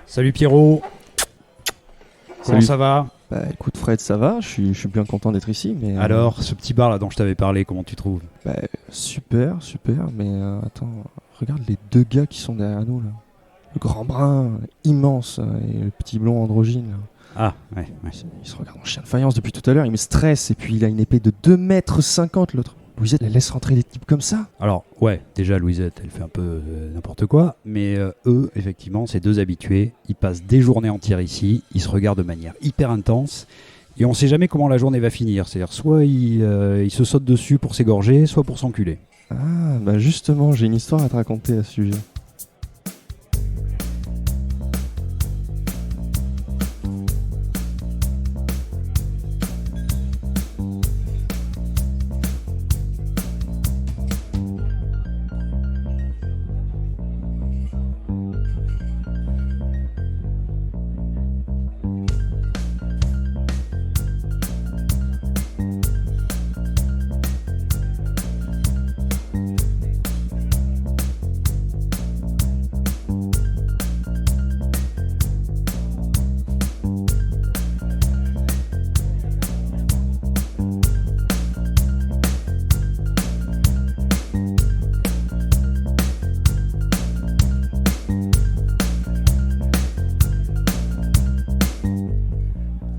Salut Pierrot. Comment Salut. ça va? Bah écoute Fred, ça va, je suis bien content d'être ici, mais Alors, ce petit bar là dont je t'avais parlé, comment tu trouves? super, mais attends, regarde les deux gars qui sont derrière nous là. Le grand brun, immense, et le petit blond androgyne là. Ah, ouais. Il se regarde en chien de faïence depuis tout à l'heure, il me stresse, et puis il a une épée de 2,50 m l'autre. Louisette, elle laisse rentrer des types comme ça? Alors, ouais, déjà Louisette, elle fait un peu n'importe quoi, mais eux, effectivement, ces deux habitués, ils passent des journées entières ici, ils se regardent de manière hyper intense, et on sait jamais comment la journée va finir. C'est-à-dire, soit ils se sautent dessus pour s'égorger, soit pour s'enculer. Ah, bah justement, j'ai une histoire à te raconter à ce sujet.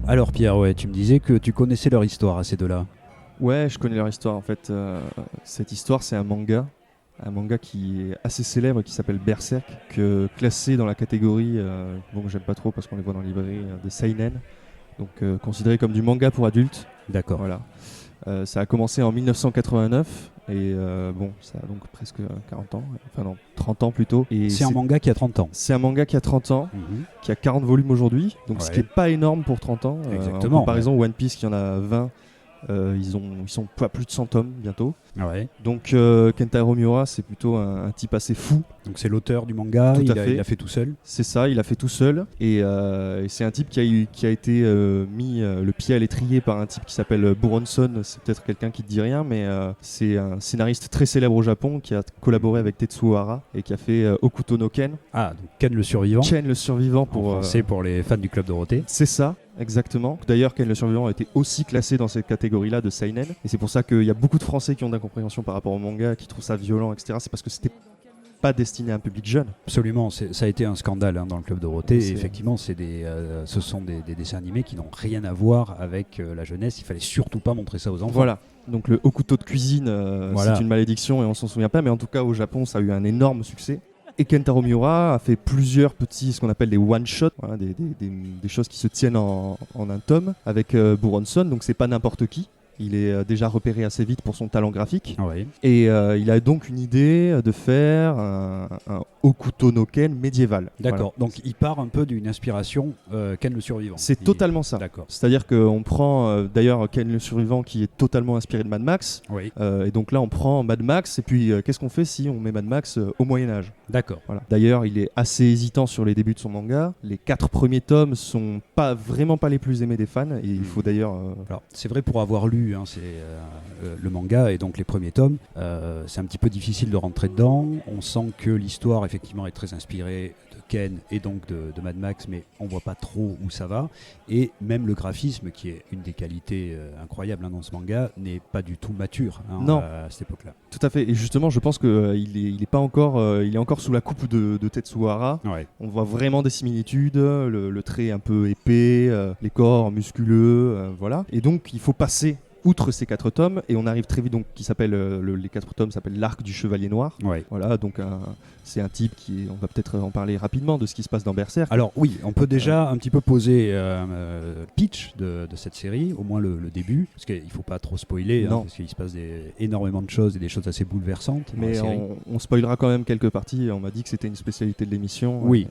Alors Pierre, ouais, tu me disais que tu connaissais leur histoire à ces deux-là. Ouais, je connais leur histoire en fait. Cette histoire, c'est un manga qui est assez célèbre qui s'appelle Berserk, classé dans la catégorie, bon, j'aime pas trop parce qu'on les voit dans les librairies, des seinen, donc considéré comme du manga pour adultes. D'accord. Voilà. Ça a commencé en 1989 et bon, ça a donc presque 40 ans, enfin non, 30 ans plutôt. Et C'est un manga qui a 30 ans. c'est un manga qui a 30 ans, qui a 40 volumes aujourd'hui, donc ce Ouais. qui est pas énorme pour 30 ans. Exactement, En comparaison, One Piece qui en a 20, ils sont pas plus de 100 tomes bientôt. Ouais. Donc Kentaro Miura, c'est plutôt un type assez fou. Donc c'est l'auteur du manga, Tout à il fait. a fait tout seul. C'est ça, il a fait tout seul. Et c'est un type qui a été mis le pied à l'étrier par un type qui s'appelle Buronson. C'est peut-être quelqu'un qui te dit rien, mais c'est un scénariste très célèbre au Japon qui a collaboré avec Tetsuo Hara et qui a fait Okuto no Ken. Ah, donc Ken le survivant. Ken le survivant En français pour les fans du Club Dorothée. C'est ça, exactement. D'ailleurs, Ken le survivant a été aussi classé dans cette catégorie-là de seinen. Et c'est pour ça qu'il y a beaucoup de Français qui ont d'incompréhension par rapport au manga, qui trouvent ça violent, etc. C'est parce que c'était pas destiné à un public jeune. Absolument, ça a été un scandale dans le Club Dorothée. C'est- Et effectivement, ce sont des dessins animés qui n'ont rien à voir avec la jeunesse. Il fallait surtout pas montrer ça aux enfants. Voilà. Donc le haut couteau de cuisine, Voilà. c'est une malédiction et on s'en souvient pas, mais en tout cas au Japon, ça a eu un énorme succès. Et Kentaro Miura a fait plusieurs petits, ce qu'on appelle des one-shots, voilà, des choses qui se tiennent en un tome avec Buronson, donc c'est pas n'importe qui. Il est déjà repéré assez vite pour son talent graphique. Ouais. Et il a donc une idée de faire un Okuto no Ken médiéval. D'accord. Voilà. Donc il part un peu d'une inspiration Ken le survivant. C'est totalement ça. D'accord. C'est-à-dire qu'on prend d'ailleurs Ken le survivant qui est totalement inspiré de Mad Max. Oui. Et donc là, on prend Mad Max, et puis qu'est-ce qu'on fait si on met Mad Max au Moyen-Âge? D'accord. Voilà. D'ailleurs, il est assez hésitant sur les débuts de son manga. Les 4 premiers tomes sont vraiment pas les plus aimés des fans, et il faut d'ailleurs. Alors, c'est vrai pour avoir lu le manga et donc les premiers tomes, c'est un petit peu difficile de rentrer dedans. On sent que l'histoire effectivement est très inspirée de Ken et donc de Mad Max, mais on voit pas trop où ça va. Et même le graphisme, qui est une des qualités incroyables dans ce manga, n'est pas du tout mature Non. à cette époque-là. Tout à fait. Et justement, je pense qu'il est pas encore, il est encore sous la coupe de Tetsuo Hara. Ouais. On voit vraiment des similitudes, le trait un peu épais, les corps musculeux, voilà. Et donc, il faut passer outre ces 4 tomes, et on arrive très vite, donc, les 4 tomes s'appellent l'arc du Chevalier Noir. Ouais. Voilà, donc c'est un type on va peut-être en parler rapidement de ce qui se passe dans Berserk. Alors oui, on peut déjà un petit peu poser le pitch de cette série, au moins le début, parce qu'il ne faut pas trop spoiler, Non. parce qu'il se passe énormément de choses et des choses assez bouleversantes dans la Mais série. on spoilera quand même quelques parties. On m'a dit que c'était une spécialité de l'émission. Oui,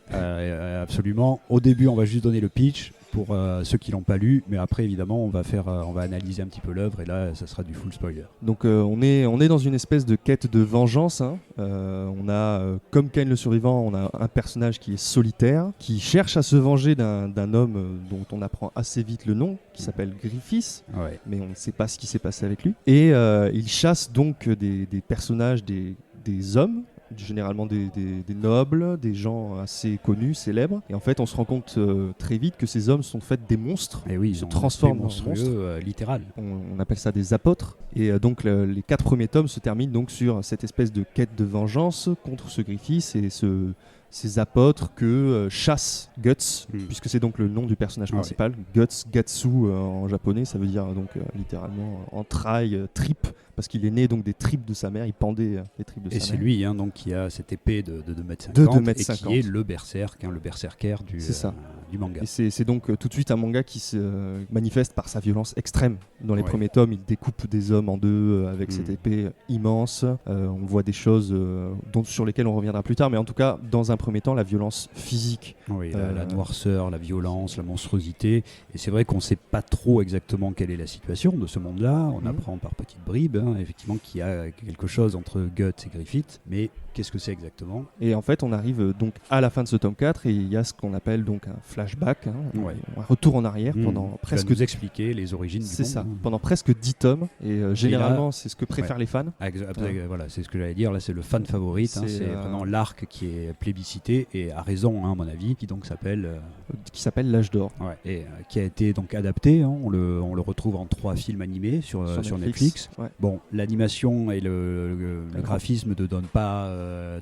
absolument. Au début, on va juste donner le pitch pour ceux qui l'ont pas lu, mais après, évidemment, on va analyser un petit peu l'œuvre et là, ça sera du full spoiler. Donc on est dans une espèce de quête de vengeance. On a, comme Ken le survivant, on a un personnage qui est solitaire, qui cherche à se venger d'un homme dont on apprend assez vite le nom, qui s'appelle Griffiths, Ouais. mais on ne sait pas ce qui s'est passé avec lui. Et il chasse donc des personnages, des hommes généralement des nobles, des gens assez connus, célèbres. Et en fait, on se rend compte très vite que ces hommes sont faits des monstres. Et oui, ils se transforment en monstrueux, littéral. On appelle ça des apôtres. Et donc les 4 premiers tomes se terminent donc sur cette espèce de quête de vengeance contre ce Griffiths et ces apôtres que chasse Guts, puisque c'est donc le nom du personnage principal. Guts, Gatsu en japonais, ça veut dire donc littéralement entrailles, tripes, parce qu'il est né donc des tripes de sa mère, il pendait les tripes de sa mère. Et c'est lui donc, qui a cette épée de 2,50 m, de 2,50 m, et qui est le berserk, le berserker du manga. Et c'est donc tout de suite un manga qui se manifeste par sa violence extrême. Dans les premiers tomes, il découpe des hommes en deux avec cette épée immense. On voit des choses sur lesquelles on reviendra plus tard, mais en tout cas, dans un premier temps, la violence physique. Oui, la noirceur, la violence, la monstruosité. Et c'est vrai qu'on ne sait pas trop exactement quelle est la situation de ce monde-là. On apprend par petites bribes, effectivement, qu'il y a quelque chose entre Guts et Griffith, mais qu'est-ce que c'est exactement ? Et en fait, on arrive donc à la fin de ce tome 4 et il y a ce qu'on appelle donc un flashback, un retour en arrière pendant presque... Tu vas nous expliquer les origines du monde. C'est ça, pendant presque 10 tomes. Et généralement, c'est ce que préfèrent les fans. Voilà, c'est ce que j'allais dire. Là, c'est le fan favorite. C'est vraiment l'arc qui est plébiscité et à raison, à mon avis, qui donc s'appelle... qui s'appelle L'Âge d'Or. Et qui a été donc adapté. On le retrouve en 3 films animés sur Netflix. Bon, l'animation et le graphisme ne donnent pas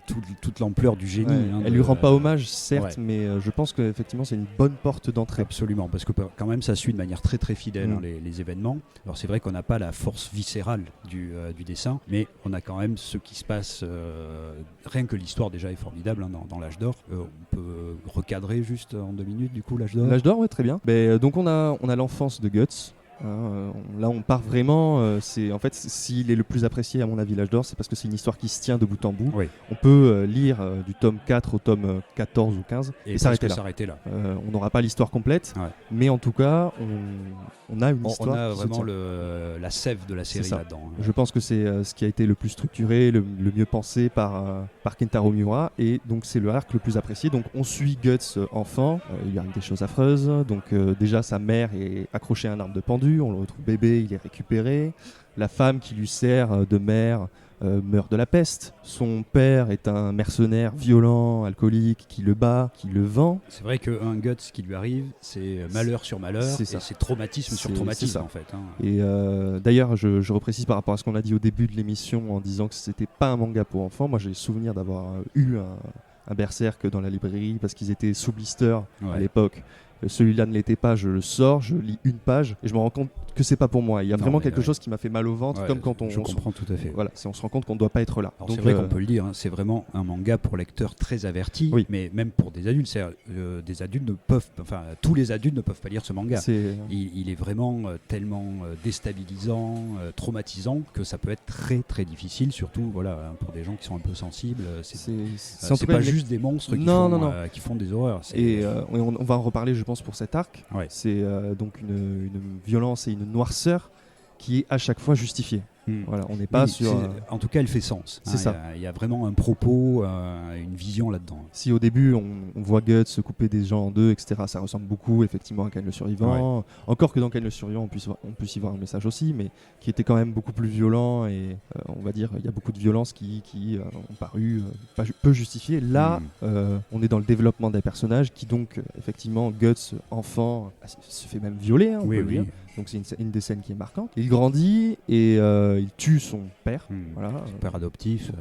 toute l'ampleur du génie. Elle lui rend pas hommage, certes, mais je pense qu'effectivement c'est une bonne porte d'entrée. Absolument, parce que quand même ça suit de manière très très fidèle les événements. Alors c'est vrai qu'on n'a pas la force viscérale du dessin, mais on a quand même ce qui se passe. Rien que l'histoire déjà est formidable dans L'Âge d'Or. On peut recadrer juste en 2 minutes du coup L'Âge d'Or. L'Âge d'Or, ouais, très bien. Donc on a l'enfance de Guts. Là on part vraiment c'est en fait s'il est le plus apprécié à mon avis L'Âge d'Or, c'est parce que c'est une histoire qui se tient de bout en bout. On peut lire du tome 4 au tome 14 ou 15 et s'arrêter là. On n'aura pas l'histoire complète, mais en tout cas on a une histoire. On a vraiment la sève de la série là-dedans. Je pense que c'est ce qui a été le plus structuré, le mieux pensé par Kentaro Miura, et donc c'est le arc le plus apprécié. Donc on suit Guts enfant, il lui arrive des choses affreuses, donc déjà sa mère est accrochée à un arbre de pendu, on le retrouve bébé, il est récupéré. La femme qui lui sert de mère meurt de la peste. Son père est un mercenaire violent, alcoolique, qui le bat, qui le vend. C'est vrai qu'un Guts qui lui arrive, c'est malheur sur malheur, et c'est traumatisme sur traumatisme en fait. Et d'ailleurs, je reprécise par rapport à ce qu'on a dit au début de l'émission en disant que c'était pas un manga pour enfants. Moi j'ai souvenir d'avoir eu un Berserk dans la librairie parce qu'ils étaient sous blister à l'époque. Celui-là ne l'était pas, je le sors, je lis une page et je me rends compte que c'est pas pour moi. Il y a vraiment quelque chose qui m'a fait mal au ventre, comme quand je comprends tout à fait. Voilà, on se rend compte qu'on ne doit pas être là. Donc, c'est vrai qu'on peut le dire, c'est vraiment un manga pour lecteurs très avertis, mais même pour des adultes. Des adultes tous les adultes ne peuvent pas lire ce manga. Il est vraiment tellement déstabilisant, traumatisant que ça peut être très très difficile, surtout pour des gens qui sont un peu sensibles. C'est pas juste des monstres qui font des horreurs. Et on va en reparler, je pense, pour cet arc. C'est donc une violence et une noirceur qui est à chaque fois justifiée. Voilà, on n'est pas sur. En tout cas, elle fait sens. C'est ça. Il y a vraiment un propos, une vision là-dedans. Si au début on voit Guts se couper des gens en deux, etc., ça ressemble beaucoup effectivement à Ken le Survivant. Encore que dans Ken le Survivant, on peut y voir un message aussi, mais qui était quand même beaucoup plus violent et on va dire il y a beaucoup de violences qui ont paru peu justifiées. Là, on est dans le développement des personnages qui donc effectivement Guts enfant se fait même violer. On peut le dire. Donc c'est une des scènes qui est marquante. Il grandit et il tue son père. Son père adoptif.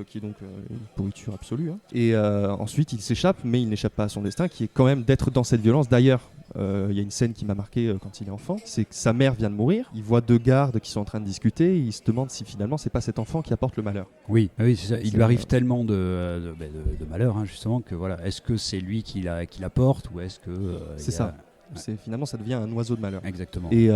Qui est donc une pourriture absolue. Et ensuite il s'échappe, mais il n'échappe pas à son destin qui est quand même d'être dans cette violence. D'ailleurs, il y a une scène qui m'a marqué quand il est enfant, c'est que sa mère vient de mourir, il voit 2 gardes qui sont en train de discuter, et il se demande si finalement c'est pas cet enfant qui apporte le malheur. Oui, c'est ça. Il lui arrive tellement de malheur justement que est-ce que c'est lui qui l'apporte ou est-ce que... c'est ça. Finalement ça devient un oiseau de malheur. Exactement. Et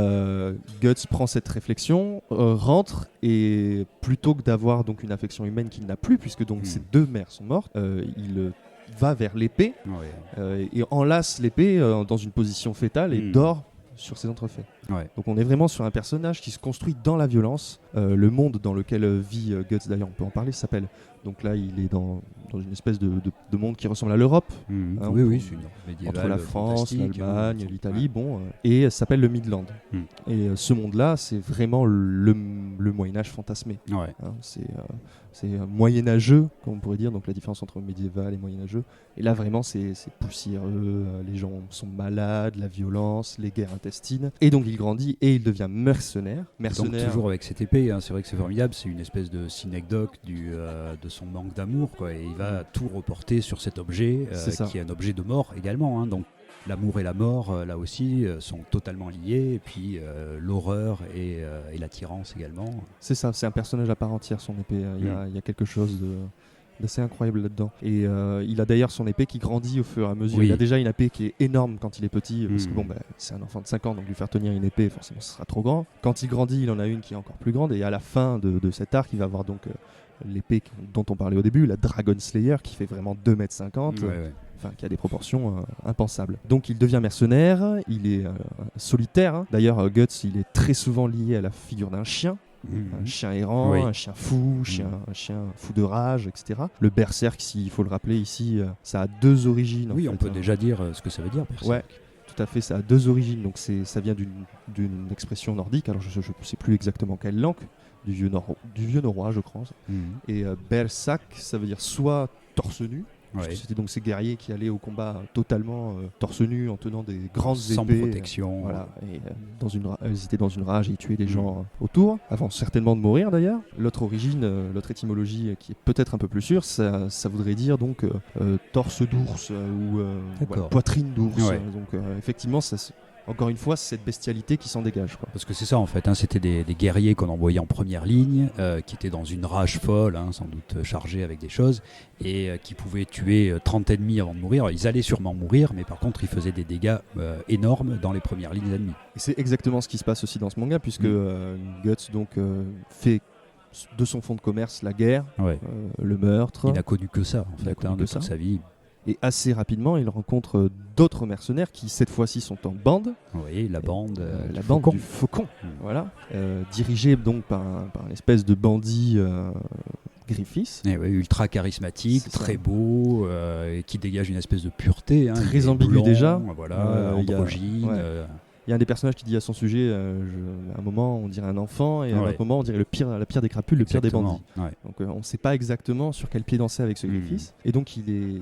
Guts prend cette réflexion, rentre et plutôt que d'avoir donc une affection humaine qu'il n'a plus puisque donc ses 2 mères sont mortes, il va vers l'épée et enlace l'épée dans une position fétale et dort sur ses entrefaits. Donc on est vraiment sur un personnage qui se construit dans la violence. Le monde dans lequel vit Guts, d'ailleurs on peut en parler, s'appelle Donc là, il est dans une espèce de monde qui ressemble à l'Europe. Hein, oui, c'est une Europe médiévale entre la France, fantastique, l'Allemagne, hein. l'Italie, et ça s'appelle le Midland. Et ce monde-là, c'est vraiment le Moyen-Âge fantasmé. Ouais. Hein, c'est moyenâgeux, comme on pourrait dire, donc la différence entre médiéval et moyenâgeux. Et là, vraiment, c'est poussiéreux, les gens sont malades, la violence, les guerres intestines. Et donc, il grandit et il devient mercenaire. Donc toujours avec cette épée, hein, c'est vrai que c'est formidable, c'est une espèce de synecdoque de son manque d'amour, quoi, et il va tout reporter sur cet objet, qui est un objet de mort également, hein, donc l'amour et la mort, là aussi, sont totalement liés, et puis l'horreur et l'attirance également. C'est ça, c'est un personnage à part entière, son épée. Il y a quelque chose d'assez incroyable là-dedans. Et il a d'ailleurs son épée qui grandit au fur et à mesure. Oui. Il a déjà une épée qui est énorme quand il est petit, parce que c'est un enfant de 5 ans, donc lui faire tenir une épée, forcément, ce sera trop grand. Quand il grandit, il en a une qui est encore plus grande, et à la fin de cet arc, il va avoir donc l'épée dont on parlait au début, la Dragon Slayer, qui fait vraiment 2,50 m. Enfin, qui a des proportions impensables. Donc il devient mercenaire, il est solitaire. Hein. D'ailleurs, Guts, il est très souvent lié à la figure d'un chien. Un chien errant, un chien fou, un chien fou de rage, etc. Le berserk, s'il faut le rappeler ici, ça a 2 origines. Oui, on peut déjà dire ce que ça veut dire, berserk. Ouais, tout à fait, ça a 2 origines. Donc ça vient d'une expression nordique, alors je ne sais plus exactement quelle langue, du vieux norrois, je crois. Et berserk, ça veut dire soit torse nu. Parce que c'était donc ces guerriers qui allaient au combat totalement torse nu en tenant des grandes épées. Sans protection. Voilà. Et ils étaient dans une rage et ils tuaient des gens autour, avant certainement de mourir d'ailleurs. L'autre origine, l'autre étymologie qui est peut-être un peu plus sûre, ça voudrait dire donc torse d'ours ou poitrine d'ours. Ouais. Donc effectivement, encore une fois, c'est cette bestialité qui s'en dégage, quoi. Parce que c'est ça en fait, hein, c'était des guerriers qu'on envoyait en première ligne, qui étaient dans une rage folle, hein, sans doute chargés avec des choses, et qui pouvaient tuer 30 ennemis avant de mourir. Alors, ils allaient sûrement mourir, mais par contre ils faisaient des dégâts énormes dans les premières lignes ennemies. Et c'est exactement ce qui se passe aussi dans ce manga, puisque Guts donc, fait de son fonds de commerce la guerre, le meurtre. Il n'a connu que ça en fait, de toute sa vie. Et assez rapidement, il rencontre d'autres mercenaires qui, cette fois-ci, sont en bande. Oui, la bande du Faucon. Voilà. Dirigée donc par une espèce de bandit Griffiths. Ultra charismatique, très beau, et qui dégage une espèce de pureté. Hein, très ambigu déjà. Voilà, androgyne. Il y a un des personnages qui dit à son sujet, à un moment on dirait un enfant, et à un autre moment on dirait la pire des crapules, le pire des bandits. Donc on ne sait pas exactement sur quel pied danser avec ce Griffiths. Et donc il est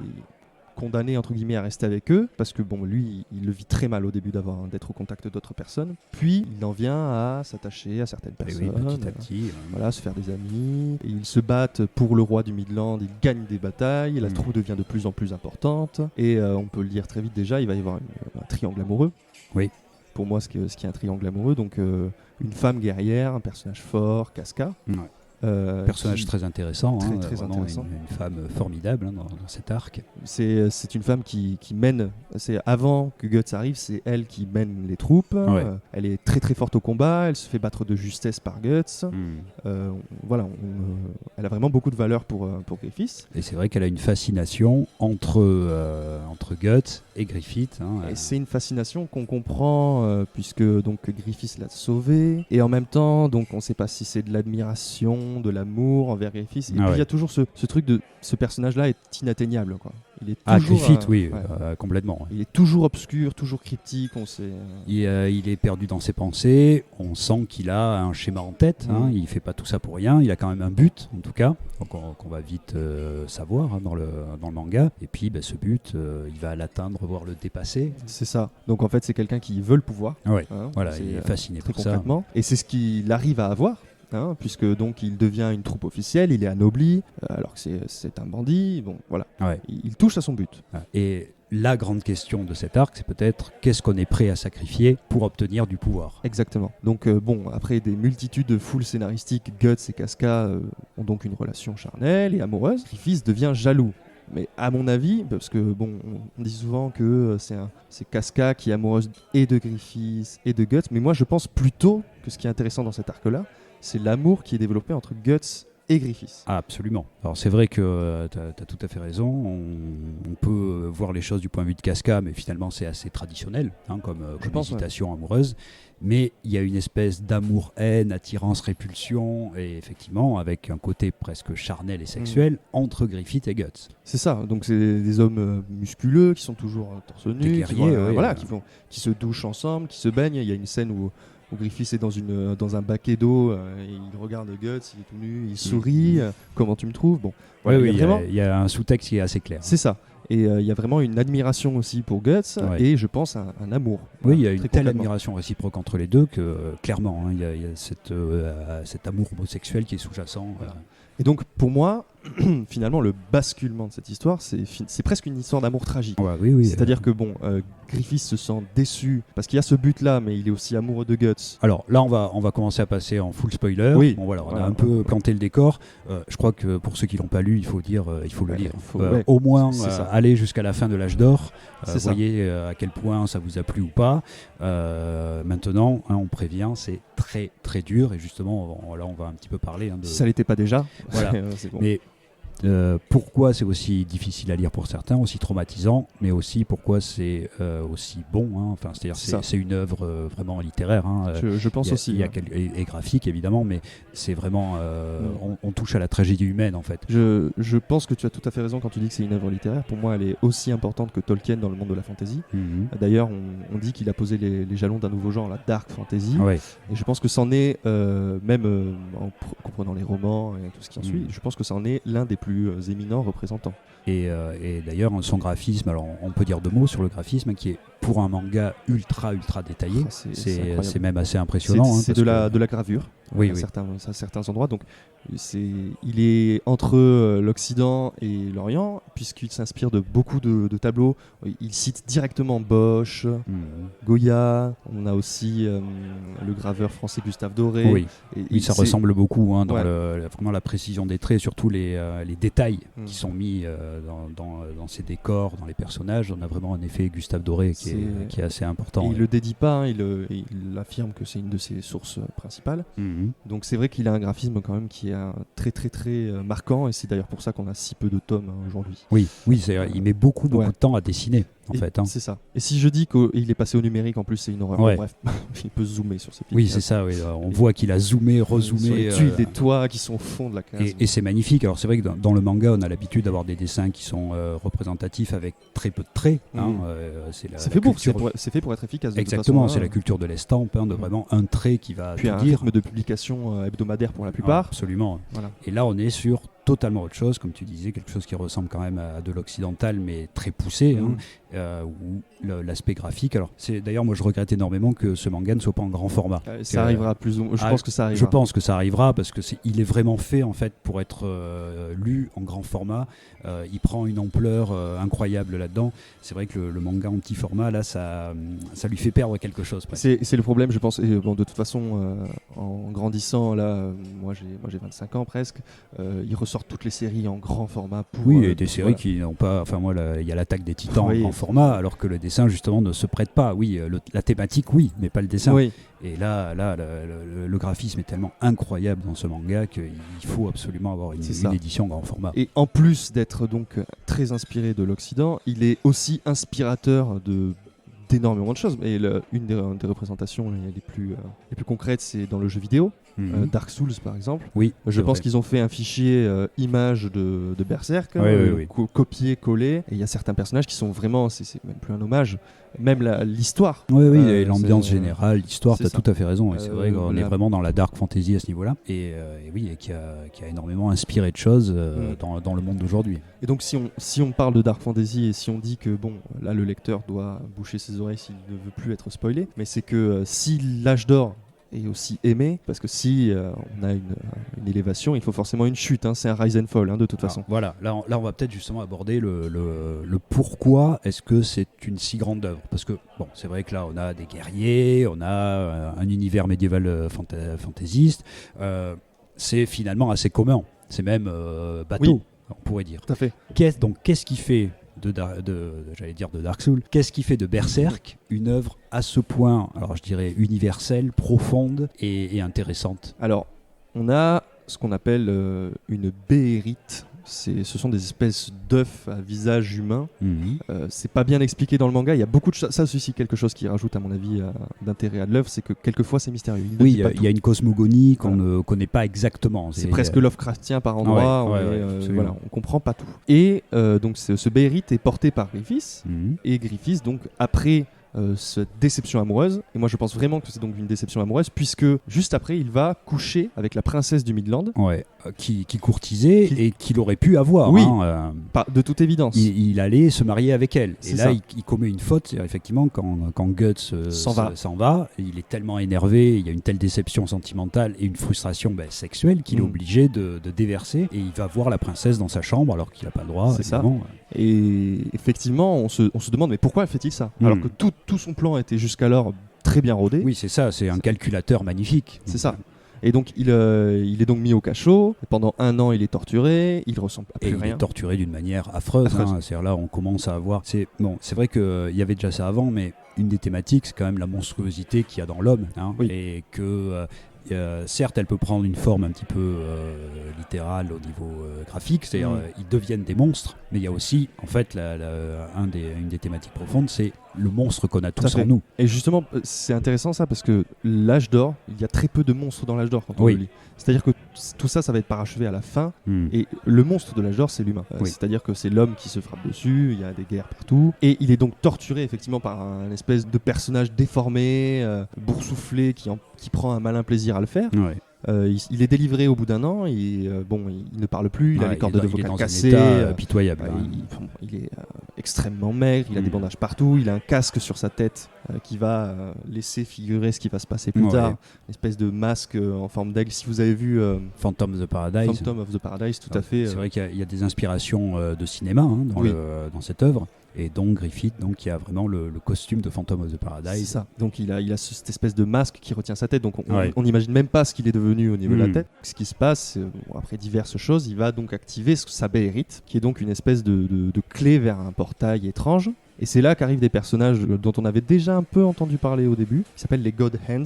condamné entre guillemets à rester avec eux, parce que lui il le vit très mal au début d'être au contact d'autres personnes, puis il en vient à s'attacher à certaines personnes, petit à petit, voilà, se faire des amis, et ils se battent pour le roi du Midland, ils gagnent des batailles, la troupe devient de plus en plus importante, et on peut le dire très vite déjà, il va y avoir un triangle amoureux. Pour moi, ce qui est un triangle amoureux, donc une femme guerrière, un personnage fort, Casca. Personnage très intéressant, très intéressant. Une femme formidable dans cet arc. C'est une femme qui mène, c'est avant que Guts arrive, c'est elle qui mène les troupes. Elle est très très forte au combat, elle se fait battre de justesse par Guts. Elle a vraiment beaucoup de valeur pour Griffiths. Et c'est vrai qu'elle a une fascination entre Guts et Griffith. Et c'est une fascination qu'on comprend puisque donc Griffiths l'a sauvé, et en même temps donc on ne sait pas si c'est de l'admiration, de l'amour envers Griffiths. Et puis il y a toujours ce truc de ce personnage-là est inatteignable, quoi. Il est toujours, Griffith, complètement. Il est toujours obscur, toujours cryptique. Il est perdu dans ses pensées. On sent qu'il a un schéma en tête. Il fait pas tout ça pour rien. Il a quand même un but, en tout cas, qu'on va vite savoir dans le manga. Et puis, ce but, il va l'atteindre, voire le dépasser. C'est ça. Donc en fait, c'est quelqu'un qui veut le pouvoir. Il est fasciné très par concrètement. Et c'est ce qu'il arrive à avoir. Puisque donc il devient une troupe officielle, il est anobli, alors que c'est un bandit, il touche à son but. Et la grande question de cet arc, c'est peut-être qu'est-ce qu'on est prêt à sacrifier pour obtenir du pouvoir. Exactement. Donc après des multitudes de foules scénaristiques, Guts et Casca ont donc une relation charnelle et amoureuse. Griffiths devient jaloux. Mais à mon avis, parce que on dit souvent que c'est Casca qui est amoureuse et de Griffiths et de Guts, mais moi je pense plutôt que ce qui est intéressant dans cet arc-là, c'est l'amour qui est développé entre Guts et Griffiths. Ah, absolument. Alors c'est vrai que tu as tout à fait raison. On peut voir les choses du point de vue de Kafka, mais finalement c'est assez traditionnel, comme hésitation amoureuse. Mais il y a une espèce d'amour-haine, attirance-répulsion, et effectivement avec un côté presque charnel et sexuel entre Griffith et Guts. C'est ça, donc c'est des hommes musculeux qui sont toujours torse nu, des guerriers, qui se douchent ensemble, qui se baignent. Il y a une scène où Griffith est dans un baquet d'eau, et il regarde Guts, il est tout nu, il sourit, comment tu me trouves, bon. Il y a un sous-texte qui est assez clair. C'est ça. Et il y a vraiment une admiration aussi pour Guts, et je pense un amour. Oui, il y a une telle admiration réciproque entre les deux que clairement, il y a cet amour homosexuel qui est sous-jacent. Et donc pour moi, finalement, le basculement de cette histoire, c'est presque une histoire d'amour tragique. C'est-à-dire que Griffith se sent déçu parce qu'il y a ce but-là, mais il est aussi amoureux de Guts. Alors là, on va commencer à passer en full spoiler. On a un peu planté le décor. Je crois que pour ceux qui l'ont pas lu, il faut le lire. Au moins aller jusqu'à la fin de l'âge d'or. Voyez à quel point ça vous a plu ou pas. Maintenant, on prévient, c'est très très dur et justement, là, on va un petit peu parler. Si ça l'était pas déjà. Voilà. C'est bon. Mais pourquoi c'est aussi difficile à lire pour certains, aussi traumatisant, mais aussi pourquoi c'est aussi bon. C'est-à-dire c'est une œuvre vraiment littéraire. Je pense aussi. Et graphique évidemment, mais c'est vraiment on touche à la tragédie humaine en fait. Je pense que tu as tout à fait raison quand tu dis que c'est une œuvre littéraire. Pour moi, elle est aussi importante que Tolkien dans le monde de la fantasy. D'ailleurs, on dit qu'il a posé les jalons d'un nouveau genre, la dark fantasy. Et je pense que c'en est même en comprenant les romans et tout ce qui en suit. Je pense que c'en est l'un des plus éminents représentants. Et d'ailleurs, son graphisme, alors on peut dire deux mots sur le graphisme, qui est pour un manga ultra détaillé, c'est même assez impressionnant. C'est de la gravure à certains endroits. Donc il est entre l'Occident et l'Orient, puisqu'il s'inspire de beaucoup de tableaux. Il cite directement Bosch, Goya. On a aussi le graveur français Gustave Doré. Ça ressemble beaucoup dans vraiment la précision des traits, surtout les détails qui sont mis dans ces décors, dans les personnages. On a vraiment un effet Gustave Doré qui est assez important. Il le dédie pas, il affirme que c'est une de ses sources principales. Donc c'est vrai qu'il a un graphisme quand même qui est très très très marquant, et c'est d'ailleurs pour ça qu'on a si peu de tomes aujourd'hui. Il met beaucoup de temps à dessiner. C'est ça. Et si je dis qu'il est passé au numérique, en plus c'est une horreur. Bref, il peut zoomer sur ses pieds. C'est ça. On voit qu'il a zoomé, rezoomé. Sur les tuiles des toits qui sont au fond de la case. Et c'est magnifique. Alors c'est vrai que dans le manga, on a l'habitude d'avoir des dessins qui sont représentatifs avec très peu de traits. C'est fait pour être efficace. Exactement. C'est la culture de l'estampe, de vraiment un trait qui va puis tout un dire. rythme de publication hebdomadaire pour la plupart. Absolument. Voilà. Et là, on est sur totalement autre chose, comme tu disais, quelque chose qui ressemble quand même à de l'occidental, mais très poussé, où l'aspect graphique. Alors, d'ailleurs, moi, je regrette énormément que ce manga ne soit pas en grand format. Ça arrivera plus ou moins. Je pense que ça arrivera. Je pense que ça arrivera parce que il est vraiment fait en fait pour être lu en grand format. Il prend une ampleur incroyable là-dedans. C'est vrai que le manga en petit format, là, ça lui fait perdre quelque chose. C'est le problème, je pense. Et de toute façon, en grandissant, là, moi j'ai 25 ans presque. Il ressort toutes les séries en grand format. Et des séries qui n'ont pas. Enfin, moi, il y a l'Attaque des Titans en grand format, alors que le dessin justement ne se prête pas. La thématique, mais pas le dessin. Et là, le graphisme est tellement incroyable dans ce manga qu'il faut absolument avoir une édition en grand format. Et en plus d'être donc très inspiré de l'Occident, il est aussi inspirateur d'énormément de choses. Et une des représentations les plus concrètes, c'est dans le jeu vidéo. Dark Souls par exemple. Je pense qu'ils ont fait un fichier image de Berserk, copié-collé, et il y a certains personnages qui sont vraiment, c'est même plus un hommage, même l'histoire. L'ambiance générale, l'histoire, tu as tout à fait raison. Et c'est vrai qu'on est vraiment dans la dark fantasy à ce niveau-là, et qui a énormément inspiré de choses dans le monde d'aujourd'hui. Et donc si on parle de dark fantasy, et si on dit que là le lecteur doit boucher ses oreilles s'il ne veut plus être spoilé, mais c'est que si l'âge d'or est aussi aimé, parce que si on a une élévation, il faut forcément une chute, c'est un rise and fall de toute façon. Voilà, là on va peut-être justement aborder le pourquoi est-ce que c'est une si grande œuvre, parce que c'est vrai que là on a des guerriers, on a un univers médiéval fantaisiste, c'est finalement assez commun, c'est même bateau, on pourrait dire. Tout à fait. Qu'est-ce qui fait de Dark Souls, qu'est-ce qui fait de Berserk une œuvre à ce point, alors je dirais universelle, profonde et intéressante? Alors, on a ce qu'on appelle une béhérite. Ce sont des espèces d'œufs à visage humain. C'est pas bien expliqué dans le manga. Il y a beaucoup de ça, c'est aussi quelque chose qui rajoute, à mon avis, d'intérêt à l'œuvre, c'est que quelquefois c'est mystérieux. Oui, il y a une cosmogonie qu'on ne connaît pas exactement. C'est presque Lovecraftien par endroit. On comprend pas tout. Et donc ce béhérite est porté par Griffiths. Et Griffiths, donc après cette déception amoureuse, et moi je pense vraiment que c'est donc une déception amoureuse, puisque juste après il va coucher avec la princesse du Midland, qui courtisait et qu'il aurait pu avoir. Oui, de toute évidence. Il allait se marier avec elle. C'est et là, il commet une faute. C'est effectivement quand Guts s'en va, il est tellement énervé, il y a une telle déception sentimentale et une frustration sexuelle qu'il est obligé de déverser. Et il va voir la princesse dans sa chambre alors qu'il n'a pas le droit. C'est ça. Et effectivement, on se demande mais pourquoi fait-il ça alors que tout son plan était jusqu'alors très bien rodé. Oui, c'est ça. C'est un calculateur magnifique. C'est ça. Et donc il est donc mis au cachot. Pendant 1 an, il est torturé. Il ressemble à plus rien. Il est torturé d'une manière affreuse. C'est-à-dire là, on commence à avoir. C'est vrai qu'il y avait déjà ça avant, mais une des thématiques, c'est quand même la monstruosité qu'il y a dans l'homme, et que. Certes, elle peut prendre une forme un petit peu littérale au niveau graphique, c'est-à-dire ils deviennent des monstres, mais il y a aussi, en fait, une des thématiques profondes, c'est le monstre qu'on a tous en nous. Et justement, c'est intéressant ça, parce que l'âge d'or, il y a très peu de monstres dans l'âge d'or quand on le lit. C'est-à-dire que tout ça va être parachevé à la fin, et le monstre de l'âge d'or, c'est l'humain. C'est-à-dire que c'est l'homme qui se frappe dessus, il y a des guerres partout, et il est donc torturé effectivement par un espèce de personnage déformé, boursouflé, qui prend un malin plaisir à le faire. Il est délivré au bout d'1 an, il ne parle plus, il a les cordes vocales cassées, pitoyable. Il est extrêmement maigre, il a des bandages partout, il a un casque sur sa tête qui va laisser figurer ce qui va se passer plus tard, une espèce de masque en forme d'aigle. Si vous avez vu Phantom of the Paradise, tout à fait. C'est vrai qu'il y a des inspirations de cinéma dans cette œuvre. Et donc Griffith, qui a vraiment le costume de Phantom of the Paradise. C'est ça. Donc il a cette espèce de masque qui retient sa tête. Donc on n'imagine même pas ce qu'il est devenu au niveau de la tête. Ce qui se passe, après diverses choses, il va donc activer sa béhérite, qui est donc une espèce de clé vers un portail étrange. Et c'est là qu'arrivent des personnages dont on avait déjà un peu entendu parler au début, qui s'appellent les God Hands.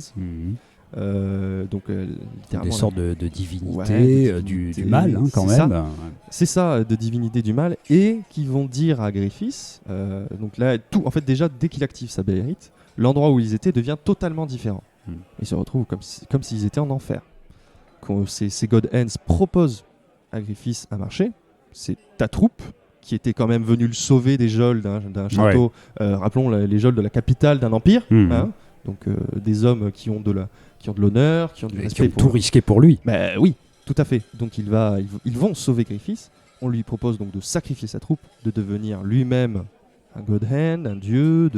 Des sortes de divinités du mal, quand même. C'est ça, de divinités du mal, et qui vont dire à Griffiths, donc là, en fait, déjà, dès qu'il active sa béhérite, l'endroit où ils étaient devient totalement différent. Ils se retrouvent comme s'ils étaient en enfer. Quand ces God Hands proposent à Griffiths un marché, c'est ta troupe, qui était quand même venue le sauver des geôles d'un château, rappelons les geôles de la capitale d'un empire, donc des hommes qui ont de l'honneur, qui ont du respect, qui ont tout risqué pour lui. Oui, tout à fait. Donc ils vont sauver Griffiths. On lui propose donc de sacrifier sa troupe, de devenir lui-même un God Hand, un dieu,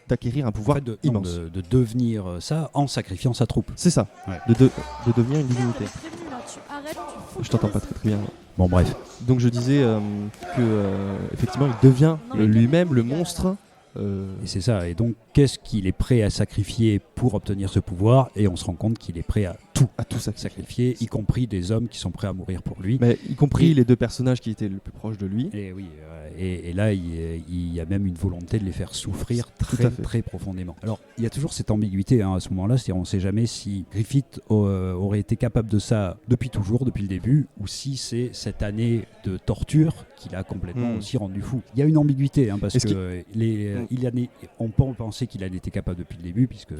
d'acquérir un pouvoir immense. De devenir ça en sacrifiant sa troupe. C'est ça, de devenir une divinité. Je t'entends pas très bien. Bon, bref. Donc je disais effectivement il devient lui-même le monstre. Et c'est ça. Et donc, qu'est-ce qu'il est prêt à sacrifier pour obtenir ce pouvoir ? Et on se rend compte qu'il est prêt à tout sacrifier, y compris des hommes qui sont prêts à mourir pour lui. Mais y compris les 2 personnages qui étaient le plus proches de lui. Et oui. Et là, il y a même une volonté de les faire souffrir très profondément. Alors, il y a toujours cette ambiguïté à ce moment-là. C'est-à-dire, on ne sait jamais si Griffith aurait été capable de ça depuis le début, ou si c'est cette année de torture qui l'a complètement aussi rendu fou. Il y a une ambiguïté, parce que on peut penser qu'il en était capable depuis le début, puisque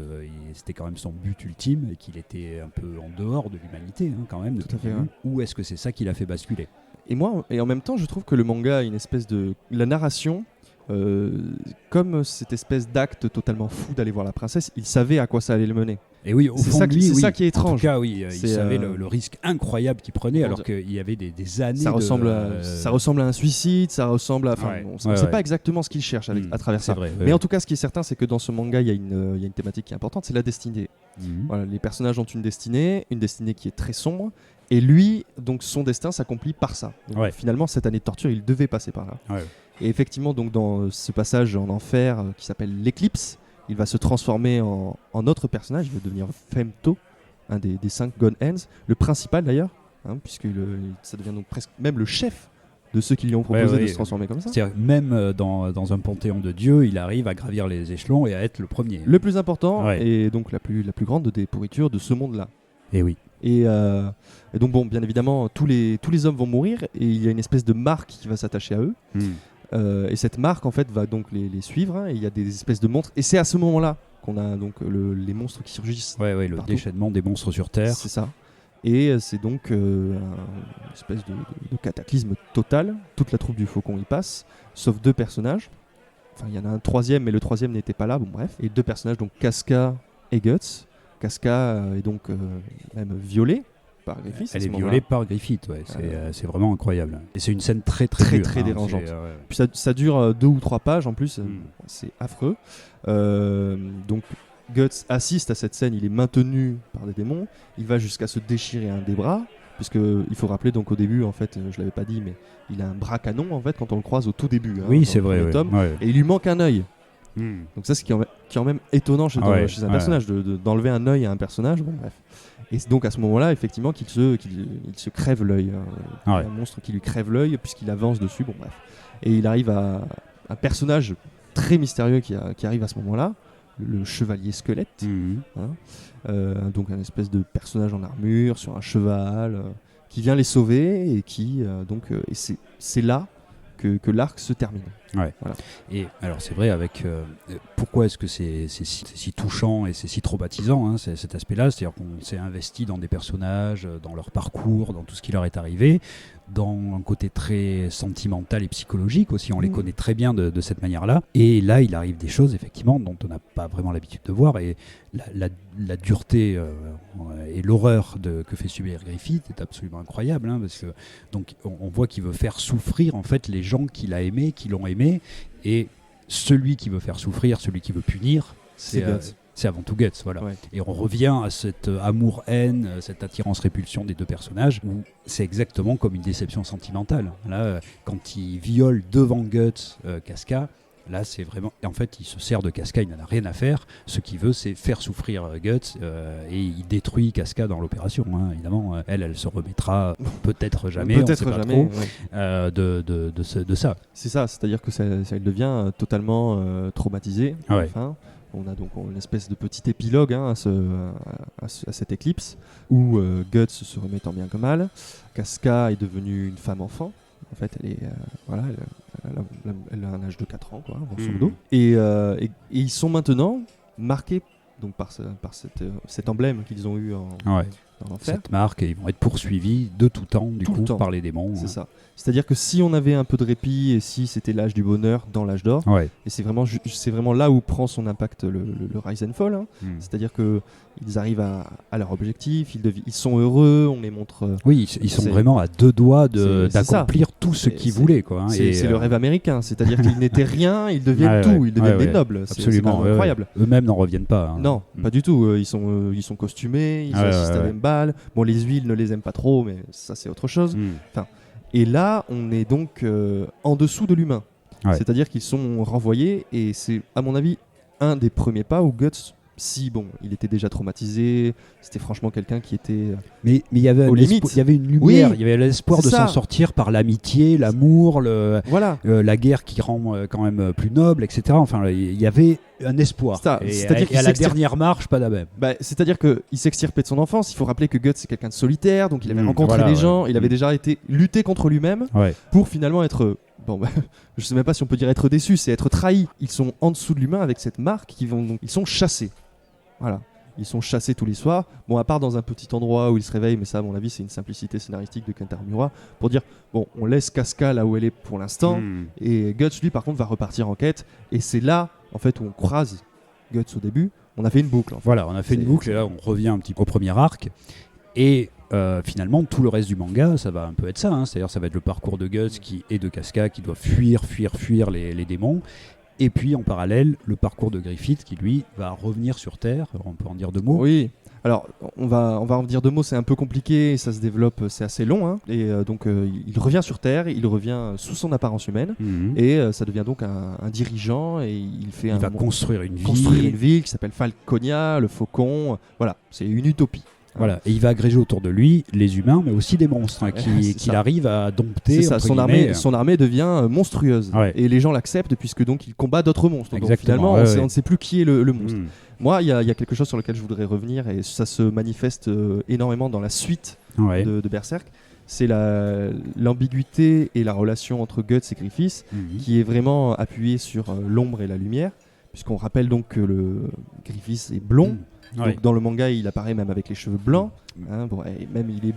c'était quand même son but ultime et qu'il était un peu en dehors de l'humanité, quand même. Tout à fait. Ou est-ce que c'est ça qui l'a fait basculer ? Et en même temps, je trouve que le manga a une espèce la narration, comme cette espèce d'acte totalement fou d'aller voir la princesse, il savait à quoi ça allait le mener. Et oui, c'est ça qui est étrange. En tout cas, il savait le risque incroyable qu'il prenait, alors qu'il y avait des années. Ça ressemble à un suicide, ça ressemble à. On ne sait pas exactement ce qu'il cherche à travers ça. Vrai, mais en tout cas, ce qui est certain, c'est que dans ce manga, il y a une thématique qui est importante, c'est la destinée. Voilà, les personnages ont une destinée qui est très sombre. Et lui, donc son destin s'accomplit par ça. Donc, finalement, cette année de torture, il devait passer par là. Et effectivement, donc dans ce passage en enfer qui s'appelle l'éclipse, il va se transformer en autre personnage. Il va devenir Femto, un des 5 God Hands, le principal d'ailleurs, puisque ça devient donc presque même le chef de ceux qui lui ont proposé de se transformer comme ça. C'est-à-dire, même dans un panthéon de dieux, il arrive à gravir les échelons et à être le premier. Le plus important et donc la plus grande des pourritures de ce monde-là. Et oui. Et donc bon, bien évidemment, tous les hommes vont mourir et il y a une espèce de marque qui va s'attacher à eux. Et cette marque en fait va donc les suivre, hein, et il y a des espèces de monstres. Et c'est à ce moment-là qu'on a donc les monstres qui surgissent. Le déchaînement des monstres sur Terre. C'est ça. Et c'est donc une espèce de cataclysme total. Toute la troupe du Faucon y passe, sauf 2 personnages. Enfin, il y en a un troisième, mais le troisième n'était pas là. Bon, bref. Et 2 personnages, donc Casca et Guts. Casca est donc même violée par Griffith. Elle est violée par Griffith, ouais. C'est vraiment incroyable. Et c'est une scène très dure, très dérangeante. Puis ça dure 2 ou 3 pages en plus. C'est affreux. Donc Guts assiste à cette scène, il est maintenu par des démons, il va jusqu'à se déchirer un des bras, puisque il faut rappeler donc au début, en fait, je l'avais pas dit, mais il a un bras canon en fait quand on le croise au tout début. Oui, c'est vrai. Et il lui manque un œil. Donc ça, c'est qui est quand même étonnant chez un personnage, d'enlever un œil à un personnage. Bon, bref. Et c'est donc à ce moment-là, effectivement, qu'il se crève l'œil. Un monstre qui lui crève l'œil puisqu'il avance dessus. Bon, bref. Et il arrive à un personnage très mystérieux qui arrive à ce moment-là. Le chevalier squelette, donc un espèce de personnage en armure sur un cheval qui vient les sauver et et c'est là que l'arc se termine. Voilà. Et alors c'est vrai pourquoi est-ce que c'est si touchant et c'est si traumatisant, hein, cet aspect-là, c'est-à-dire qu'on s'est investi dans des personnages, dans leur parcours, dans tout ce qui leur est arrivé, dans un côté très sentimental et psychologique aussi, on les connaît très bien de cette manière-là, et là il arrive des choses effectivement dont on n'a pas vraiment l'habitude de voir, et la dureté et l'horreur que fait subir Griffith est absolument incroyable, hein, parce que donc on voit qu'il veut faire souffrir en fait les gens qu'il a aimés, qui l'ont aimé, et celui qui veut faire souffrir, celui qui veut punir, c'est avant tout Guts, voilà. Et on revient à cette amour-haine, cette attirance-répulsion des 2 personnages, où c'est exactement comme une déception sentimentale. Là, quand il viole devant Guts Casca, là c'est vraiment... En fait, il se sert de Casca, il n'en a rien à faire. Ce qu'il veut, c'est faire souffrir Guts, et il détruit Casca dans l'opération. Hein. Évidemment, elle se remettra peut-être jamais, peut-être on sait pas jamais, trop, de ça. C'est ça, c'est-à-dire que ça devient totalement traumatisé. Enfin. On a donc une espèce de petit épilogue à cette éclipse où Guts se remet tant bien que mal. Casca est devenue une femme enfant. En fait, elle a un âge de 4 ans, grosso modo. Et ils sont maintenant marqués donc, par cet emblème qu'ils ont eu dans l'enfer. Cette marque, et ils vont être poursuivis de tout temps, par les démons. C'est ça. C'est-à-dire que si on avait un peu de répit et si c'était l'âge du bonheur dans l'âge d'or, et c'est vraiment là où prend son impact le Rise and Fall, hein. C'est-à-dire que ils arrivent à leur objectif, ils sont heureux, on les montre. Oui, ils sont vraiment à 2 doigts d'accomplir tout ce qu'ils voulaient, quoi. Hein, c'est le rêve américain, c'est-à-dire qu'ils n'étaient rien, ils deviennent tout, ils deviennent des nobles. Absolument, c'est incroyable. Eux-mêmes n'en reviennent pas. Hein. Non, pas du tout. Ils sont costumés, ils assistent à des balles. Bon, les huiles ne les aiment pas trop, mais ça c'est autre chose. Enfin. Et là, on est donc en dessous de l'humain. C'est-à-dire qu'ils sont renvoyés, et c'est, à mon avis, un des premiers pas où Guts, il était déjà traumatisé, c'était franchement quelqu'un qui était mais il y avait une lumière, il y avait l'espoir de s'en sortir par l'amitié, l'amour, la guerre qui rend quand même plus noble, etc. Enfin, il y avait un espoir. C'est-à-dire qu'à la dernière marche, pas d'abord. C'est-à-dire qu'il s'extirpait de son enfance. Il faut rappeler que Guts, c'est quelqu'un de solitaire, donc il avait rencontré des gens, il avait déjà lutté contre lui-même pour finalement être... je sais même pas si on peut dire être déçu, c'est être trahi. Ils sont en dessous de l'humain avec cette marque, ils sont chassés. Voilà. Ils sont chassés tous les soirs. Bon, à part dans un petit endroit où ils se réveillent, mais ça, à mon avis, c'est une simplicité scénaristique de Kentaro Miura pour dire, on laisse Casca là où elle est pour l'instant, et Guts, lui, par contre, va repartir en quête. Et c'est là, en fait, où on croise Guts au début. On a fait une boucle. En fait. Voilà, on a fait une boucle, et là, on revient un petit peu au premier arc. Et finalement, tout le reste du manga, ça va un peu être ça. Hein. C'est-à-dire, ça va être le parcours de Guts et de Casca qui doit fuir les démons. Et puis en parallèle, le parcours de Griffith qui lui va revenir sur Terre. On peut en dire 2 mots. Oui. Alors on va en dire 2 mots. C'est un peu compliqué, ça se développe, c'est assez long. Hein. Et donc il revient sur Terre, il revient sous son apparence humaine, et ça devient donc un dirigeant, et il va construire une ville qui s'appelle Falconia, le Faucon. Voilà, c'est une utopie. Voilà, et il va agréger autour de lui les humains, mais aussi des monstres C'est qu'il ça. arrive à dompter. C'est ça, entre son guillemets. armée devient monstrueuse. Ouais. Et les gens l'acceptent puisque donc il combat d'autres monstres. Donc Exactement, finalement, ouais. on ne sait plus qui est le monstre. Mm. Moi, il y a quelque chose sur lequel je voudrais revenir et ça se manifeste énormément dans la suite Ouais. de Berserk. C'est l'ambiguïté et la relation entre Guts et Griffiths Mhm. qui est vraiment appuyée sur l'ombre et la lumière. Puisqu'on rappelle donc que le Griffiths est blond. Mm. Ouais. Donc, dans le manga, il apparaît même avec les cheveux blancs. Bon, et même il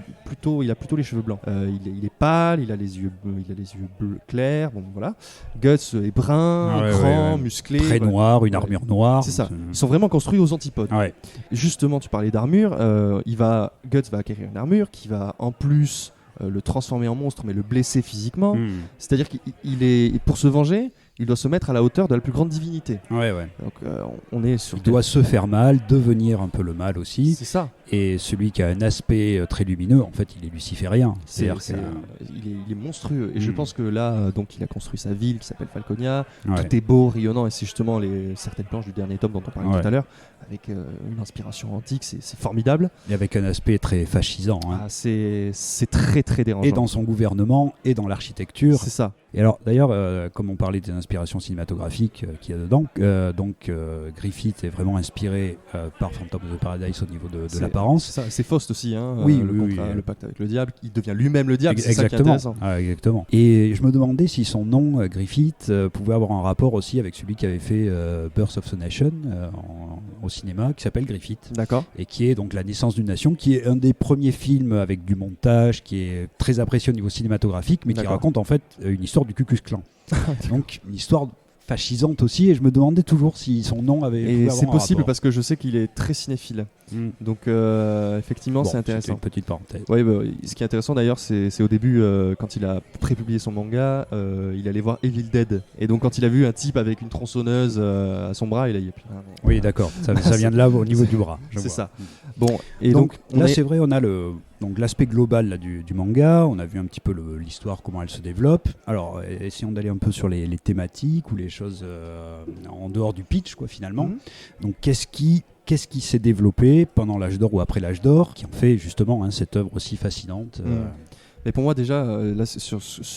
a plutôt les cheveux blancs. Il est pâle, il a les yeux bleus clairs. Bon, voilà. Guts est brun, Ouais, grand, ouais. musclé. Très voilà. noir, une Ouais. armure noire. C'est ça. Ils sont vraiment construits aux antipodes. Ouais. Justement, tu parlais d'armure. Guts va acquérir une armure qui va en plus le transformer en monstre, mais le blesser physiquement. Mm. C'est-à-dire qu'il est pour se venger, il doit se mettre à la hauteur de la plus grande divinité. Ouais, ouais. Donc on est sur. Il doit se faire mal, devenir un peu le mal aussi. C'est ça. Et celui qui a un aspect très lumineux, en fait, il est luciférien. C'est, C'est-à-dire il est monstrueux. Et je pense que là, donc, il a construit sa ville qui s'appelle Falconia. Ouais. Tout est beau, rayonnant. Et c'est justement certaines planches du dernier tome dont on parlait Ouais. tout à l'heure, avec une inspiration antique. C'est formidable. Et avec un aspect très fascisant. Hein. Ah, c'est très très dérangeant. Et dans son gouvernement, et dans l'architecture. C'est ça. Et alors, d'ailleurs, comme on parlait des inspirations cinématographiques qu'il y a dedans, Griffith est vraiment inspiré par Phantom of the Paradise au niveau de l'apparence. C'est ça. C'est Faust aussi, hein, Oui, le oui, contrat, oui. le pacte avec le diable. Il devient lui-même le diable. C'est ça qui est Exactement. intéressant. Ah, exactement. Et je me demandais si son nom, Griffith, pouvait avoir un rapport aussi avec celui qui avait fait Birth of the Nation au cinéma, qui s'appelle Griffith. D'accord. Et qui est donc La naissance d'une nation, qui est un des premiers films avec du montage, qui est très apprécié au niveau cinématographique, mais qui D'accord. raconte en fait une histoire du Ku Klux Klan. Donc une histoire fascisante aussi, et je me demandais toujours si son nom avait... Et pouvait avoir c'est un possible rapport. parce que je sais qu'il est très cinéphile. Donc effectivement, Bon, c'est intéressant. c'était une petite parenthèse. Ouais, ce qui est intéressant d'ailleurs, c'est au début, quand il a prépublié son manga, il allait voir Evil Dead. Et donc, quand il a vu un type avec une tronçonneuse à son bras, il a dit putain, mais- Oui, d'accord, ça vient de là au niveau du bras. je C'est vois. ça. Bon, et Donc, donc, là, c'est vrai, on a l'aspect global là, du manga, on a vu un petit peu l'histoire, comment elle se développe. Alors, essayons d'aller un peu sur les thématiques ou les choses en dehors du pitch, quoi, finalement. Mhm. Donc, qu'est-ce qui s'est développé pendant l'âge d'or ou après l'âge d'or, qui en fait justement cette œuvre aussi fascinante Mais pour moi, déjà, là, ce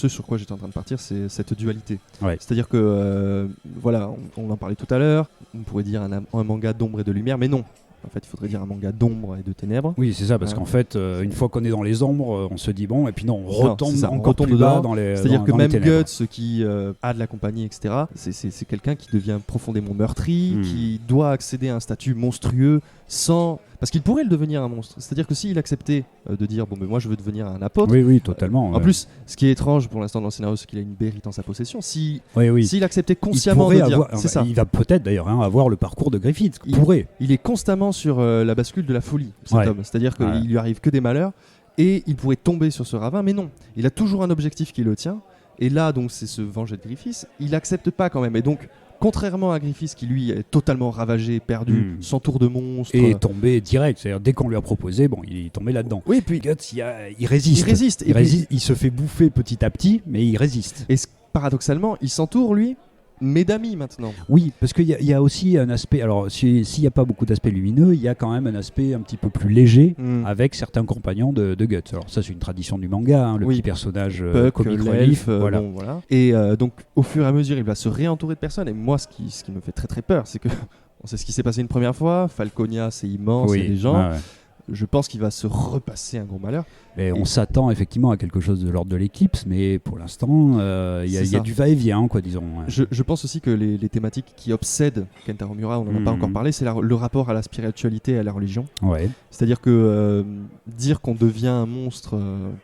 sur quoi j'étais en train de partir, c'est cette dualité. Ouais. C'est-à-dire que, voilà, on en parlait tout à l'heure, on pourrait dire un manga d'ombre et de lumière, mais non. En fait, il faudrait dire un manga d'ombre et de ténèbres. Oui, c'est ça, parce qu'en fait, une fois qu'on est dans les ombres, on se dit bon, et puis non, on retombe c'est ça, on encore retombe plus bas dedans. dans les C'est-à-dire dans- que dans les même ténèbres. Guts, qui a de la compagnie, etc., c'est quelqu'un qui devient profondément meurtri, Hmm. qui doit accéder à un statut monstrueux sans... Parce qu'il pourrait le devenir un monstre. C'est-à-dire que s'il acceptait de dire bon, mais moi je veux devenir un apôtre. Oui, oui, totalement. En plus, ce qui est étrange pour l'instant dans le scénario, c'est qu'il a une bérite en sa possession. oui, oui. S'il acceptait Il consciemment pourrait de dire, avoir, c'est ça. il va peut-être d'ailleurs avoir le parcours de Griffith. Il- Pourrait. Il est constamment sur la bascule de la folie, cet Ouais. homme. C'est-à-dire qu'il Ouais. lui arrive que des malheurs et il pourrait tomber sur ce ravin, mais non. Il a toujours un objectif qui le tient. Et là, donc, c'est se venger de Griffiths. Il accepte pas quand même. Et donc, contrairement à Griffiths qui lui est totalement ravagé, perdu, Mm. sans tour de monstre. Et tombé direct. C'est-à-dire, dès qu'on lui a proposé, bon, il est tombé là-dedans. Oui, puis Guts, il résiste. il résiste. Il Et puis- résiste. Il se fait bouffer petit à petit, mais il résiste. Et paradoxalement, il s'entoure, lui, mais d'amis maintenant. Oui, parce qu'il y a aussi un aspect. Alors, s'il n'y a pas beaucoup d'aspects lumineux, il y a quand même un aspect un petit peu plus léger Mm. avec certains compagnons de Guts. Alors, ça, c'est une tradition du manga, hein, le Oui. petit personnage Puck, comic l'elfe, relief. Voilà. bon, voilà. Et donc, au fur et à mesure, il va se réentourer de personnes. Et moi, ce qui me fait très très peur, c'est que on sait ce qui s'est passé une première fois. Falconia, c'est immense, il y a des gens. ouais, ouais. Je pense qu'il va se repasser un gros malheur. Et on s'attend effectivement à quelque chose de l'ordre de l'éclipse, mais pour l'instant, il y C'est a ça. du va-et-vient, quoi, disons. Ouais. Je pense aussi que les thématiques qui obsèdent Kentaro Miura, on n'en a pas encore parlé, c'est le rapport à la spiritualité et à la religion. Ouais. C'est-à-dire que dire qu'on devient un monstre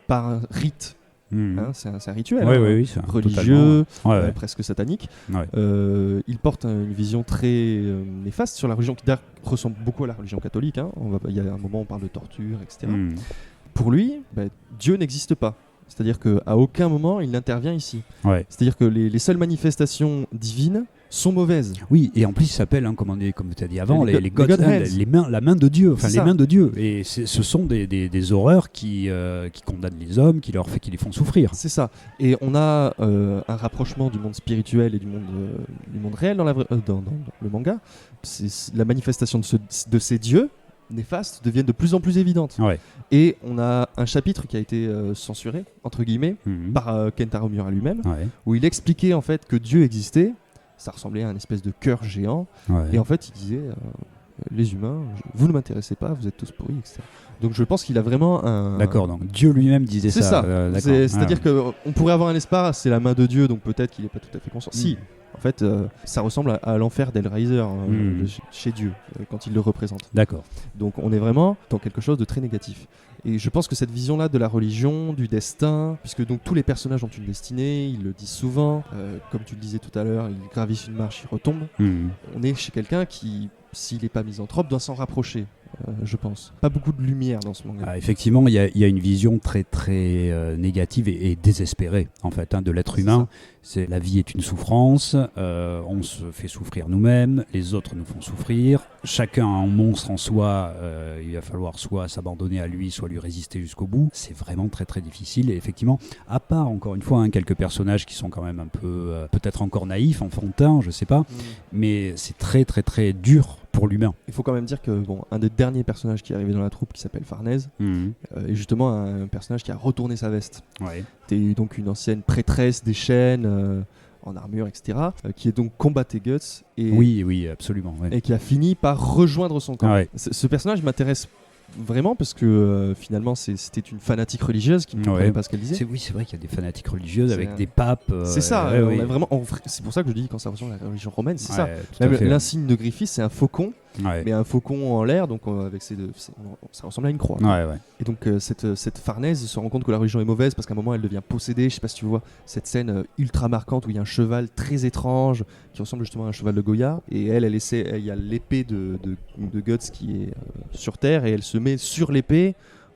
par un rite, Mhm. hein, c'est un rituel Ouais, hein, ouais, oui, c'est religieux, totalement, ouais. presque satanique. Ouais. Il porte une vision très néfaste sur la religion qui d'ailleurs ressemble beaucoup à la religion catholique. Hein. Il y a un moment où on parle de torture, etc. Mhm. Pour lui, Dieu n'existe pas. C'est-à-dire qu'à aucun moment il n'intervient ici. Ouais. C'est-à-dire que les seules manifestations divines sont mauvaises. Oui, et en plus, il s'appelle, hein, comme tu as dit avant, les God God's Hands. Hands, la main de Dieu, enfin C'est les ça. mains de Dieu. Et ce sont des horreurs qui condamnent les hommes, qui les font souffrir. C'est ça. Et on a un rapprochement du monde spirituel et du monde réel dans le manga. C'est la manifestation de ces dieux néfastes deviennent de plus en plus évidentes. Ouais. Et on a un chapitre qui a été censuré, entre guillemets, par Kentaro Miura lui-même, où il expliquait en fait que Dieu existait. Ça ressemblait à un espèce de cœur géant. Et en fait, il disait les humains, vous ne m'intéressez pas, vous êtes tous pourris, etc. Donc je pense qu'il a vraiment un... D'accord, donc Dieu lui-même disait c'est ça. C'est-à-dire qu'on pourrait avoir un espoir, c'est la main de Dieu, donc peut-être qu'il n'est pas tout à fait conscient. Si, en fait, ça ressemble à l'enfer d'Hellraiser chez Dieu, quand il le représente. D'accord. Donc on est vraiment dans quelque chose de très négatif. Et je pense que cette vision-là de la religion, du destin, puisque donc tous les personnages ont une destinée, ils le disent souvent, comme tu le disais tout à l'heure, ils gravissent une marche, ils retombent. On est chez quelqu'un qui, s'il n'est pas misanthrope, doit s'en rapprocher. Je pense. Pas beaucoup de lumière dans ce manga. Effectivement, il y a une vision très très négative et désespérée en fait de l'être humain. C'est la vie est une souffrance, on se fait souffrir nous-mêmes, les autres nous font souffrir. Chacun a un monstre en soi, il va falloir soit s'abandonner à lui, soit lui résister jusqu'au bout. C'est vraiment très très difficile et effectivement, à part encore une fois quelques personnages qui sont quand même un peu peut-être encore naïfs, enfantins, je sais pas, mais c'est très très très dur pour l'humain. Il faut quand même dire que un des derniers personnages qui est arrivé dans la troupe, qui s'appelle Farnèse, est justement un personnage qui a retourné sa veste. C'était donc une ancienne prêtresse des chênes en armure, etc., qui est donc combatté Guts et oui, absolument, et qui a fini par rejoindre son camp. Ce personnage m'intéresse vraiment parce que finalement c'était une fanatique religieuse qui ne comprenait pas ce qu'elle disait. C'est vrai qu'il y a des fanatiques religieuses avec des papes. C'est ça, c'est pour ça que je dis quand ça ressemble à la religion romaine, c'est ça. Même l'insigne de Griffith, c'est un faucon, mais un faucon en l'air, donc avec ça ressemble à une croix. Et donc cette Farnèse se rend compte que la religion est mauvaise parce qu'à un moment elle devient possédée. Je sais pas si tu vois cette scène ultra marquante où il y a un cheval très étrange qui ressemble justement à un cheval de Goya, et il y a l'épée de Guts qui est sur terre et elle se met sur l'épée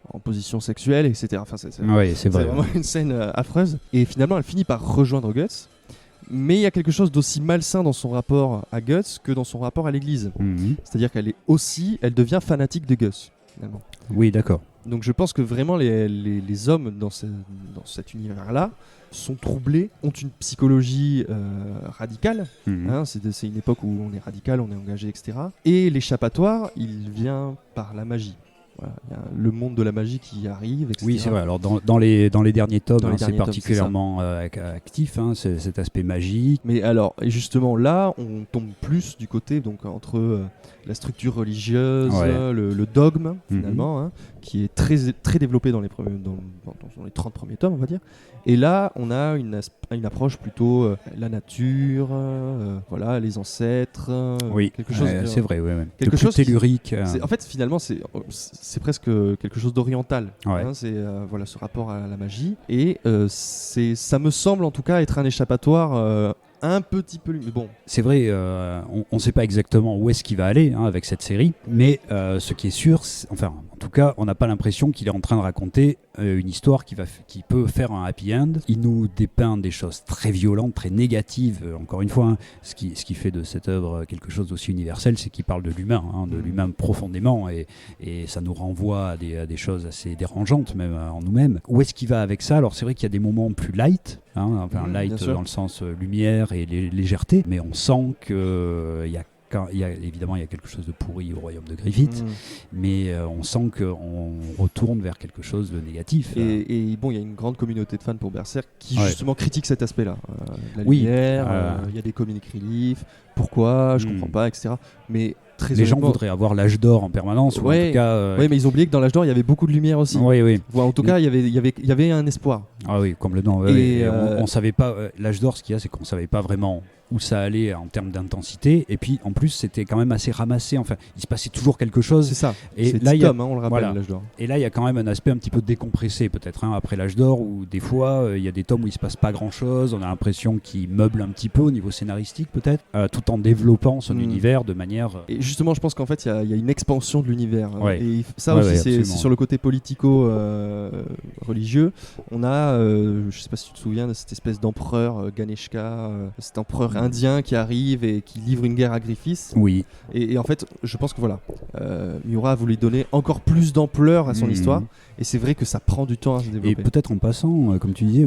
en position sexuelle, etc. Enfin, c'est vraiment une scène affreuse. Et finalement, elle finit par rejoindre Guts. Mais il y a quelque chose d'aussi malsain dans son rapport à Guts que dans son rapport à l'église. C'est-à-dire elle devient fanatique de Guts, finalement. Oui, d'accord. Donc je pense que vraiment les hommes dans cet univers-là sont troublés, ont une psychologie radicale. C'est une époque où on est radical, on est engagé, etc. Et l'échappatoire, il vient par la magie. Voilà, il y a le monde de la magie qui arrive, etc. Oui, c'est vrai. Alors dans les derniers tomes, c'est particulièrement actif, cet aspect magique. Mais alors, et justement là, on tombe plus du côté donc entre la structure religieuse, le dogme finalement, qui est très très développé dans les 30 premiers tomes, on va dire. Et là, on a une approche plutôt la nature, les ancêtres. Quelque chose. C'est vrai, quelque chose tellurique. En fait, finalement, c'est presque quelque chose d'oriental. C'est ce rapport à la magie. Et ça me semble en tout cas être un échappatoire. Un petit peu, mais bon. C'est vrai, on ne sait pas exactement où est-ce qu'il va aller avec cette série, mais ce qui est sûr, en tout cas, on n'a pas l'impression qu'il est en train de raconter une histoire qui peut faire un happy end. Il nous dépeint des choses très violentes, très négatives. Encore une fois, ce qui fait de cette œuvre quelque chose d'aussi universel, c'est qu'il parle de l'humain, de l'humain profondément, et ça nous renvoie à des choses assez dérangeantes même en nous-mêmes. Où est-ce qu'il va avec ça ? Alors c'est vrai qu'il y a des moments plus light, light dans le sens lumière et légèreté, mais on sent qu'il y a évidemment il y a quelque chose de pourri au royaume de Griffith, mais on sent qu'on retourne vers quelque chose de négatif. Et il y a une grande communauté de fans pour Berserk qui justement critique cet aspect-là. La lumière, il y a des comic relief, pourquoi, je comprends pas, etc. Mais les gens voudraient avoir l'âge d'or en permanence. En tout cas, mais ils ont oublié que dans l'âge d'or il y avait beaucoup de lumière aussi. En tout cas, il y avait un espoir. Ah oui, complètement. On savait pas. L'âge d'or, ce qu'il y a, c'est qu'on savait pas vraiment où ça allait en termes d'intensité. Et puis en plus, c'était quand même assez ramassé. Enfin, il se passait toujours quelque chose. C'est ça. Et c'est là, on le rappelle, l'âge d'or. Et là, il y a quand même un aspect un petit peu décompressé, peut-être, après l'âge d'or, où des fois, il y a des tomes où il se passe pas grand-chose. On a l'impression qu'il meuble un petit peu au niveau scénaristique, peut-être, tout en développant son univers de manière. Et justement, je pense qu'en fait, il y a une expansion de l'univers. Et ça aussi, c'est sur le côté politico-religieux. On a, je sais pas si tu te souviens de cette espèce d'empereur Ganeshka, cet empereur indien qui arrive et qui livre une guerre à Griffith. Oui. Et en fait, je pense que Miura a voulu donner encore plus d'ampleur à son histoire. Et c'est vrai que ça prend du temps à se développer. Et peut-être en passant, comme tu disais,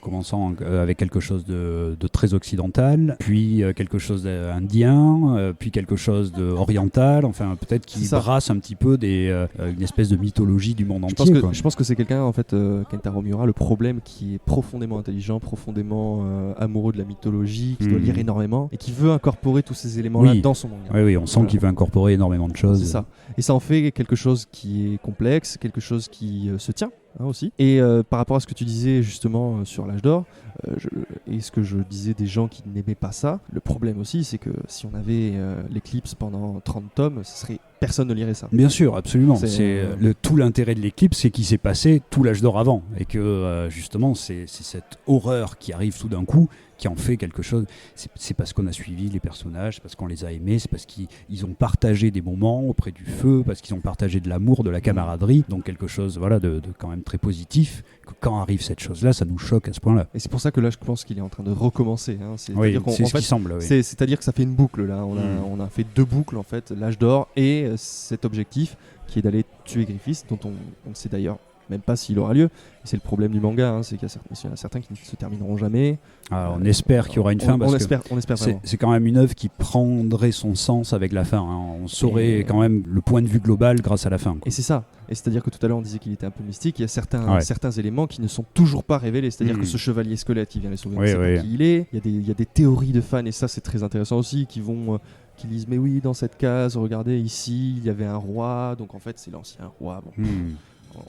commençant avec quelque chose de très occidental, puis quelque chose d'indien, puis quelque chose de orientale, enfin peut-être qui brasse un petit peu une espèce de mythologie du monde entier. Je pense que c'est quelqu'un, en fait, Kentaro Miura, le problème, qui est profondément intelligent, profondément amoureux de la mythologie, qui doit lire énormément et qui veut incorporer tous ces éléments-là dans son manga. Oui, on sent qu'il veut incorporer énormément de choses. C'est ça. Et ça en fait quelque chose qui est complexe, quelque chose qui se tient aussi. Et par rapport à ce que tu disais justement sur l'âge d'or, et ce que je disais des gens qui n'aimaient pas ça, le problème aussi, c'est que si on avait l'Eclipse pendant 30 tomes, personne ne lirait ça. Bien sûr, absolument. Tout l'intérêt de l'Eclipse, c'est qu'il s'est passé tout l'âge d'or avant. Et que justement, c'est cette horreur qui arrive tout d'un coup qui en fait quelque chose. C'est parce qu'on a suivi les personnages, c'est parce qu'on les a aimés, c'est parce qu'ils ont partagé des moments auprès du feu, parce qu'ils ont partagé de l'amour, de la camaraderie, donc quelque chose de quand même très positif. Que quand arrive cette chose-là, ça nous choque à ce point-là. Et c'est pour ça que là, je pense qu'il est en train de recommencer. C'est-à-dire qui semble. Oui. C'est-à-dire que ça fait une boucle là. On a fait 2 boucles en fait, l'âge d'or et cet objectif qui est d'aller tuer Griffiths, dont on ne sait d'ailleurs même pas s'il aura lieu. Et c'est le problème du manga, c'est qu'il y en a certains qui ne se termineront jamais. Alors, on espère qu'il y aura une fin, on espère vraiment. C'est quand même une œuvre qui prendrait son sens avec la fin. On saurait quand même le point de vue global grâce à la fin. Et c'est ça. Et c'est-à-dire que tout à l'heure on disait qu'il était un peu mystique. Il y a certains éléments qui ne sont toujours pas révélés. C'est-à-dire que ce chevalier squelette, il vient les sauver. On sait pas qui il est. Il y a des théories de fans, et ça c'est très intéressant aussi, qui disent mais oui, dans cette case, regardez ici, il y avait un roi, donc en fait c'est l'ancien roi. Bon.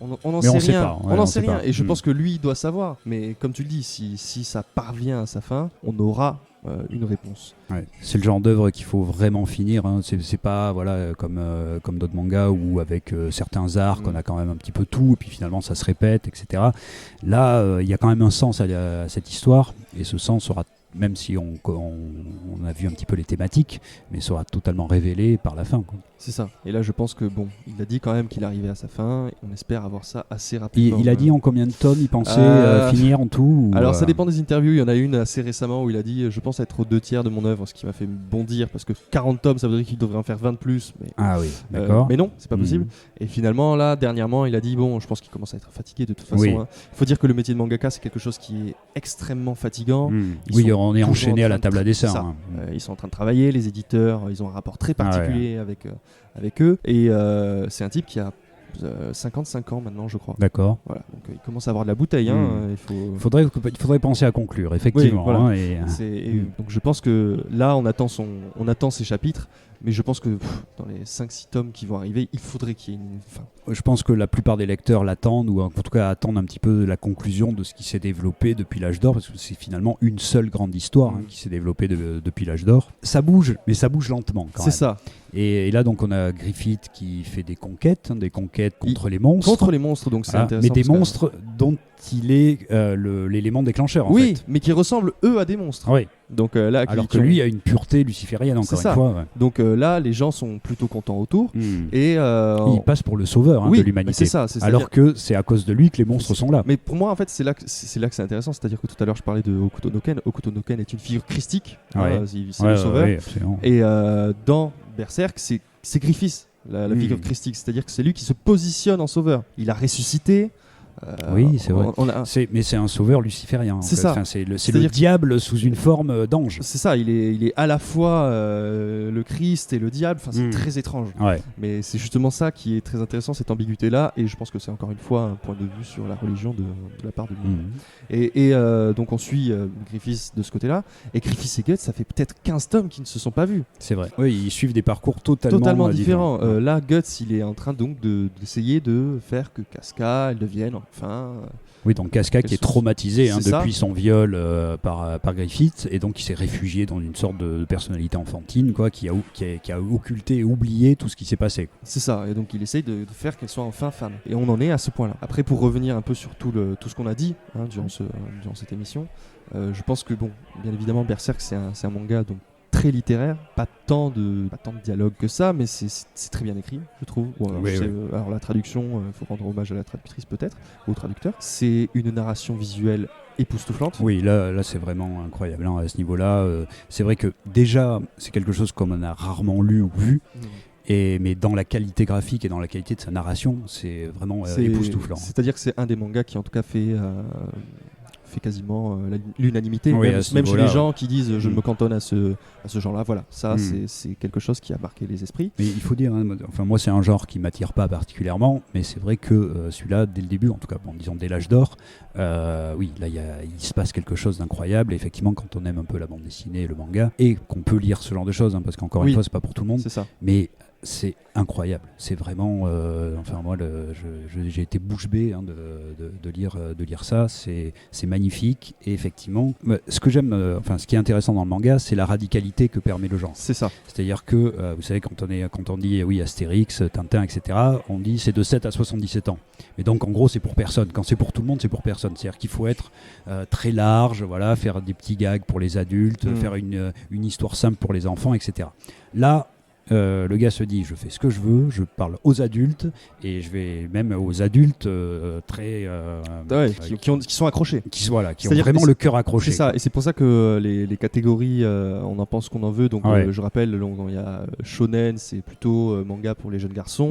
On n'en sait rien. On n'en sait rien. Et je pense que lui, il doit savoir. Mais comme tu le dis, si ça parvient à sa fin, on aura une réponse. Ouais. C'est le genre d'œuvre qu'il faut vraiment finir. C'est pas comme d'autres mangas où avec certains arcs on a quand même un petit peu tout et puis finalement ça se répète, etc. Là, il y a quand même un sens à cette histoire et ce sens sera, même si on a vu un petit peu les thématiques, mais sera totalement révélé par la fin. C'est ça. Et là, je pense que il a dit quand même qu'il arrivait à sa fin. Et on espère avoir ça assez rapidement. Il a dit en combien de tomes il pensait finir en tout Alors, ça dépend des interviews. Il y en a une assez récemment où il a dit je pense être aux 2/3 de mon œuvre, ce qui m'a fait bondir parce que 40 tomes, ça voudrait qu'il devrait en faire 20 de plus. Mais, ah oui, d'accord. Mais non, c'est pas possible. Et finalement, là, dernièrement, il a dit je pense qu'il commence à être fatigué de toute façon. Il faut dire que le métier de mangaka, c'est quelque chose qui est extrêmement fatigant. Oui, on est enchaîné à la table à dessin. Ils sont en train de travailler, les éditeurs, ils ont un rapport très particulier avec eux. Et c'est un type qui a 55 ans maintenant, je crois. D'accord. Voilà, donc il commence à avoir de la bouteille. Il faudrait penser à conclure, effectivement. Oui, voilà. Donc je pense que là, on attend ces chapitres. Mais je pense que dans les 5-6 tomes qui vont arriver, il faudrait qu'il y ait une fin. Je pense que la plupart des lecteurs l'attendent, ou en tout cas attendent un petit peu la conclusion de ce qui s'est développé depuis l'âge d'or, parce que c'est finalement une seule grande histoire qui s'est développée depuis l'âge d'or. Ça bouge, mais ça bouge lentement quand même. C'est ça. Et là, donc, on a Griffith qui fait des conquêtes contre les monstres. Contre les monstres, donc c'est intéressant. Mais des monstres dont il est l'élément déclencheur, en fait. Oui, mais qui ressemblent, eux, à des monstres. Oui. Donc, là, alors que lui a une pureté luciférienne, encore une fois. Ouais. Donc là, les gens sont plutôt contents autour. Et il passe pour le sauveur de l'humanité. C'est ça. Alors que c'est à cause de lui que les monstres sont là. Mais pour moi, en fait, c'est là que c'est intéressant. C'est-à-dire que tout à l'heure, je parlais de Hokuto no Ken. Hokuto no Ken est une figure christique. C'est le sauveur. Et dans Berserk, c'est Griffiths, la figure christique. C'est-à-dire que c'est lui qui se positionne en sauveur. Il a ressuscité. Oui, c'est vrai. Mais c'est un sauveur luciférien. C'est ça. Enfin, c'est le diable sous une forme d'ange. C'est ça. Il est à la fois le Christ et le diable. Enfin, c'est très étrange. Ouais. Mais c'est justement ça qui est très intéressant, cette ambiguïté-là. Et je pense que c'est encore une fois un point de vue sur la religion de la part de lui. Et donc on suit Griffiths de ce côté-là. Et Griffiths et Guts, ça fait peut-être 15 tomes qui ne se sont pas vus. C'est vrai. Oui, ils suivent des parcours totalement différents. Là, Guts, il est en train donc d'essayer de faire que Casca, elle devienne enfin. Oui, donc Casca qui est traumatisé depuis son viol par Griffith, et donc il s'est réfugié dans une sorte de personnalité enfantine, qui a occulté et oublié tout ce qui s'est passé. C'est ça, et donc il essaye de faire qu'elle soit enfin femme. Et on en est à ce point-là. Après, pour revenir un peu sur tout ce qu'on a dit durant cette émission, je pense que, bien évidemment, Berserk, c'est un manga donc très littéraire, pas tant de dialogue que ça, mais c'est très bien écrit, je trouve. Alors la traduction, il faut rendre hommage à la traductrice peut-être, au traducteur. C'est une narration visuelle époustouflante. Oui, là c'est vraiment incroyable à ce niveau-là. C'est vrai que déjà, c'est quelque chose comme on a rarement lu ou vu. Mais dans la qualité graphique et dans la qualité de sa narration, c'est vraiment époustouflant. C'est-à-dire que c'est un des mangas qui en tout cas fait fait quasiment l'unanimité. Oui, Même à ce chez les niveau-là, gens qui disent je Mm. me cantonne à ce genre-là. Voilà, ça Mm. c'est quelque chose qui a marqué les esprits. Mais il faut dire, hein, enfin moi c'est un genre qui m'attire pas particulièrement, mais c'est vrai que celui-là, dès le début, en tout cas, bon, disons dès l'âge d'or, oui, là il se passe quelque chose d'incroyable. Et effectivement, quand on aime un peu la bande dessinée et le manga, et qu'on peut lire ce genre de choses, hein, parce qu'encore une fois, c'est pas pour tout le monde, C'est ça. mais c'est incroyable. C'est vraiment, enfin moi, j'ai été bouche bée hein, de lire ça. C'est magnifique. Et effectivement, ce que j'aime, enfin ce qui est intéressant dans le manga, c'est la radicalité que permet le genre. C'est ça. C'est-à-dire que, vous savez, quand on dit oui Astérix, Tintin, etc., on dit c'est de 7 à 77 ans. Mais donc en gros c'est pour personne. Quand c'est pour tout le monde, c'est pour personne. C'est-à-dire qu'il faut être très large, voilà, faire des petits gags pour les adultes, faire une histoire simple pour les enfants, etc. Là, le gars se dit je fais ce que je veux, je parle aux adultes et je vais même aux adultes très qui sont accrochés. Qui ont vraiment le cœur accroché. C'est ça, et c'est pour ça que les catégories, on en pense qu'on en veut. Donc je rappelle, il y a shonen, c'est plutôt manga pour les jeunes garçons,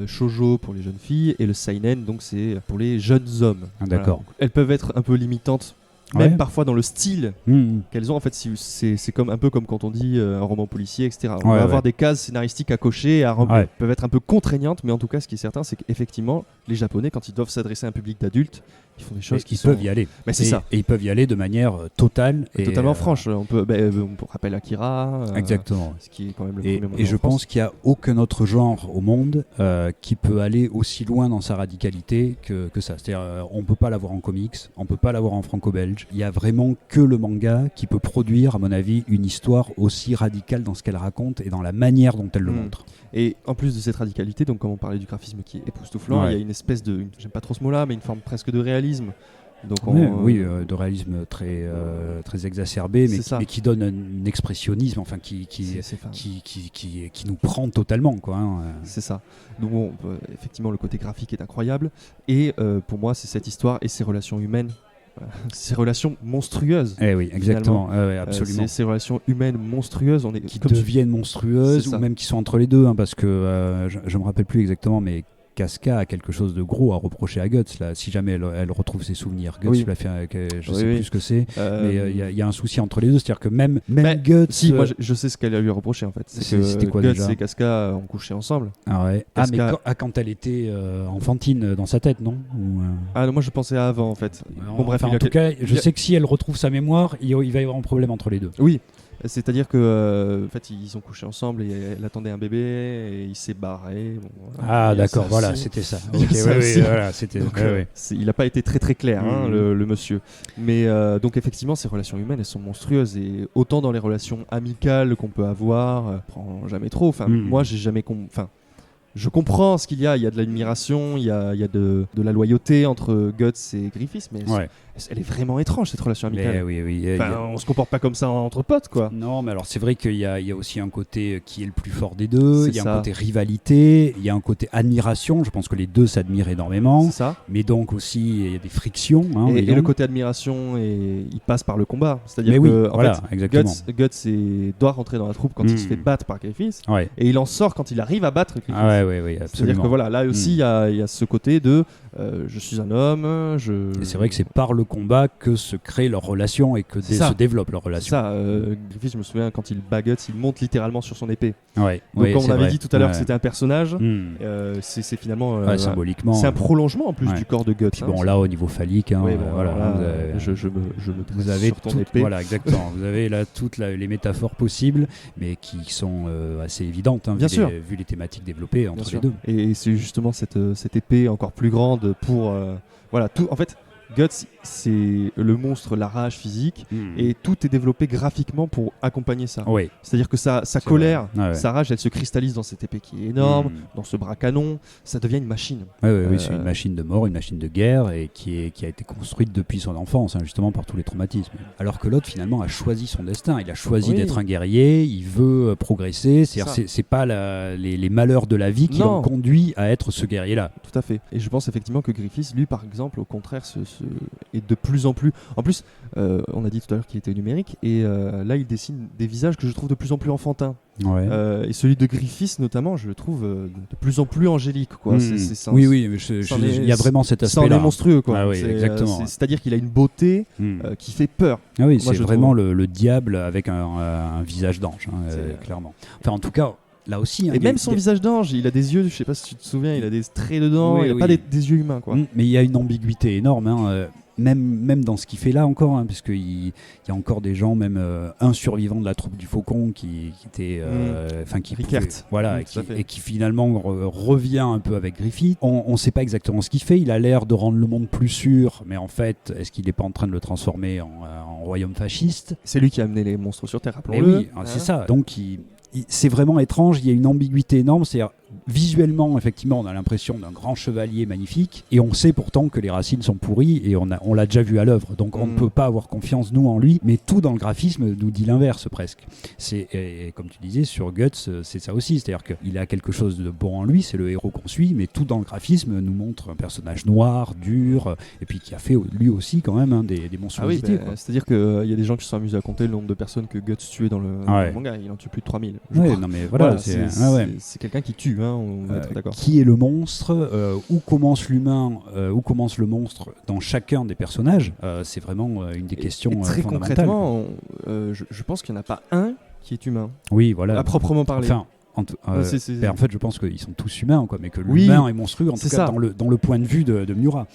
shoujo pour les jeunes filles, et le seinen, donc c'est pour les jeunes hommes. D'accord. Voilà. Elles peuvent être un peu limitantes. Même parfois dans le style qu'elles ont, en fait, c'est comme un peu comme quand on dit un roman policier, etc. On va avoir des cases scénaristiques à cocher, peuvent être un peu contraignantes, mais en tout cas, ce qui est certain, c'est qu'effectivement, les Japonais, quand ils doivent s'adresser à un public d'adultes, ils font des choses peuvent y aller. Mais c'est ça. Et ils peuvent y aller de manière totale et totalement franche. On rappelle Akira. Exactement. Ce qui est quand même le premier moment. Et je pense qu'il n'y a aucun autre genre au monde qui peut aller aussi loin dans sa radicalité que ça. C'est-à-dire, on peut pas l'avoir en comics, on peut pas l'avoir en franco-belge. Il y a vraiment que le manga qui peut produire, à mon avis, une histoire aussi radicale dans ce qu'elle raconte et dans la manière dont elle le montre. Et en plus de cette radicalité, donc comme on parlait du graphisme qui est époustouflant, il y a une espèce de, j'aime pas trop ce mot-là, mais une forme presque de réalisme. Donc de réalisme très exacerbé, mais qui donne un expressionnisme, enfin qui nous prend totalement, quoi. Hein. C'est ça. Donc effectivement, le côté graphique est incroyable, et pour moi, c'est cette histoire et ces relations humaines. Ces relations monstrueuses. Oui, exactement. Absolument. Ces relations humaines monstrueuses, qui deviennent monstrueuses, ou même qui sont entre les deux, hein, parce que je me rappelle plus exactement, mais Casca a quelque chose de gros à reprocher à Guts là, si jamais elle retrouve ses souvenirs. Guts l'a fait, je sais plus ce que c'est, mais il y a un souci entre les deux, c'est-à-dire que même Guts. Si, moi je sais ce qu'elle a lui reproché en fait. C'était quoi Guts déjà et Casca ont couché ensemble. Ah ouais. Casca... mais quand elle était enfantine dans sa tête, non non, moi je pensais à avant en fait. Bon bref, en tout cas, je sais que si elle retrouve sa mémoire, il va y avoir un problème entre les deux. Oui. C'est-à-dire que en fait ils ont couché ensemble et elle attendait un bébé et il s'est barré. D'accord, voilà, c'était ça. Voilà, c'était. Il n'a pas été très très clair, le monsieur. Mais donc effectivement, ces relations humaines, elles sont monstrueuses, et autant dans les relations amicales qu'on peut avoir, prend jamais trop. Enfin, moi, j'ai jamais je comprends ce qu'il y a de l'admiration, il y a de la loyauté entre Guts et Griffiths, mais elle est vraiment étrange, cette relation amicale. On se comporte pas comme ça entre potes, quoi. Non, mais alors c'est vrai qu'il y a aussi un côté qui est le plus fort des deux, il y a un côté rivalité, il y a un côté admiration, je pense que les deux s'admirent énormément, c'est ça. Mais donc aussi il y a des frictions. Hein, et le côté admiration, il passe par le combat, c'est-à-dire que Guts doit rentrer dans la troupe quand il se fait battre par Griffiths, et il en sort quand il arrive à battre Griffiths. Oui, absolument. C'est-à-dire que voilà, là aussi il y a ce côté de je suis un homme, Et c'est vrai que c'est par le combat que se crée leur relation et que se développe leur relation. Ça, Griffiths, je me souviens, quand il bat Guts, il monte littéralement sur son épée. Donc comme on avait dit tout à l'heure que c'était un personnage, c'est finalement symboliquement. C'est un prolongement en plus du corps de Guts. Puis bon, là au niveau phallique, vous avez sur ton épée. Voilà, exactement. Vous avez là toutes les métaphores possibles, mais qui sont assez évidentes, vu les thématiques développées entre les deux. Et c'est justement cette épée encore plus grande pour tout. En fait, Guts, c'est le monstre, la rage physique, et tout est développé graphiquement pour accompagner ça. C'est-à-dire que sa colère, sa rage, elle se cristallise dans cette épée qui est énorme, dans ce bras canon, ça devient une machine. Oui, c'est une machine de mort, une machine de guerre, et qui a été construite depuis son enfance, justement par tous les traumatismes. Alors que l'autre, finalement, a choisi son destin. Il a choisi d'être un guerrier, il veut progresser. C'est pas les malheurs de la vie qui l'ont conduit à être ce guerrier-là. Tout à fait. Et je pense effectivement que Griffiths, lui, par exemple, au contraire, se est de plus en plus. En plus, on a dit tout à l'heure qu'il était numérique, et là, il dessine des visages que je trouve de plus en plus enfantins. Ouais. Et celui de Griffiths, notamment, je le trouve de plus en plus angélique, quoi. Oui, il y a vraiment cet aspect-là. Ça en est monstrueux, quoi. Ah oui, exactement. C'est-à-dire qu'il a une beauté qui fait peur. Ah oui, moi, c'est vraiment le diable avec un visage d'ange, clairement. Enfin, en tout cas. Là aussi, et même son visage d'ange, il a des yeux, je sais pas si tu te souviens, il a des traits dedans, il a pas des yeux humains, quoi. Mais il y a une ambiguïté énorme, même dans ce qu'il fait là encore, puisqu'il y a encore des gens, même un survivant de la troupe du Faucon qui était, et qui finalement revient un peu avec Griffith. On ne sait pas exactement ce qu'il fait. Il a l'air de rendre le monde plus sûr, mais en fait, est-ce qu'il n'est pas en train de le transformer en royaume fasciste ? C'est lui qui a amené les monstres sur Terre, rappelons-le. Oui, c'est ça. Donc c'est vraiment étrange, il y a une ambiguïté énorme, c'est-à-dire visuellement, effectivement, on a l'impression d'un grand chevalier magnifique, et on sait pourtant que les racines sont pourries, et on l'a déjà vu à l'œuvre, donc on ne peut pas avoir confiance, nous, en lui, mais tout dans le graphisme nous dit l'inverse, presque. Et comme tu disais, sur Guts, c'est ça aussi, c'est-à-dire qu'il a quelque chose de bon en lui, c'est le héros qu'on suit, mais tout dans le graphisme nous montre un personnage noir, dur, et puis qui a fait, lui aussi, quand même, des monstruosités. C'est-à-dire qu'il y a des gens qui se sont amusés à compter le nombre de personnes que Guts tuait dans le manga, il en tue plus de 3000. Non mais voilà, c'est quelqu'un qui tue, on va être d'accord. Qui est le monstre, où commence l'humain, où commence le monstre dans chacun des personnages, c'est vraiment une des questions très fondamentales. Concrètement, je pense qu'il n'y en a pas un qui est humain. Oui, voilà. À proprement parler. Enfin, en fait, je pense qu'ils sont tous humains, mais que l'humain est monstrueux, en tout cas dans le point de vue de Miura.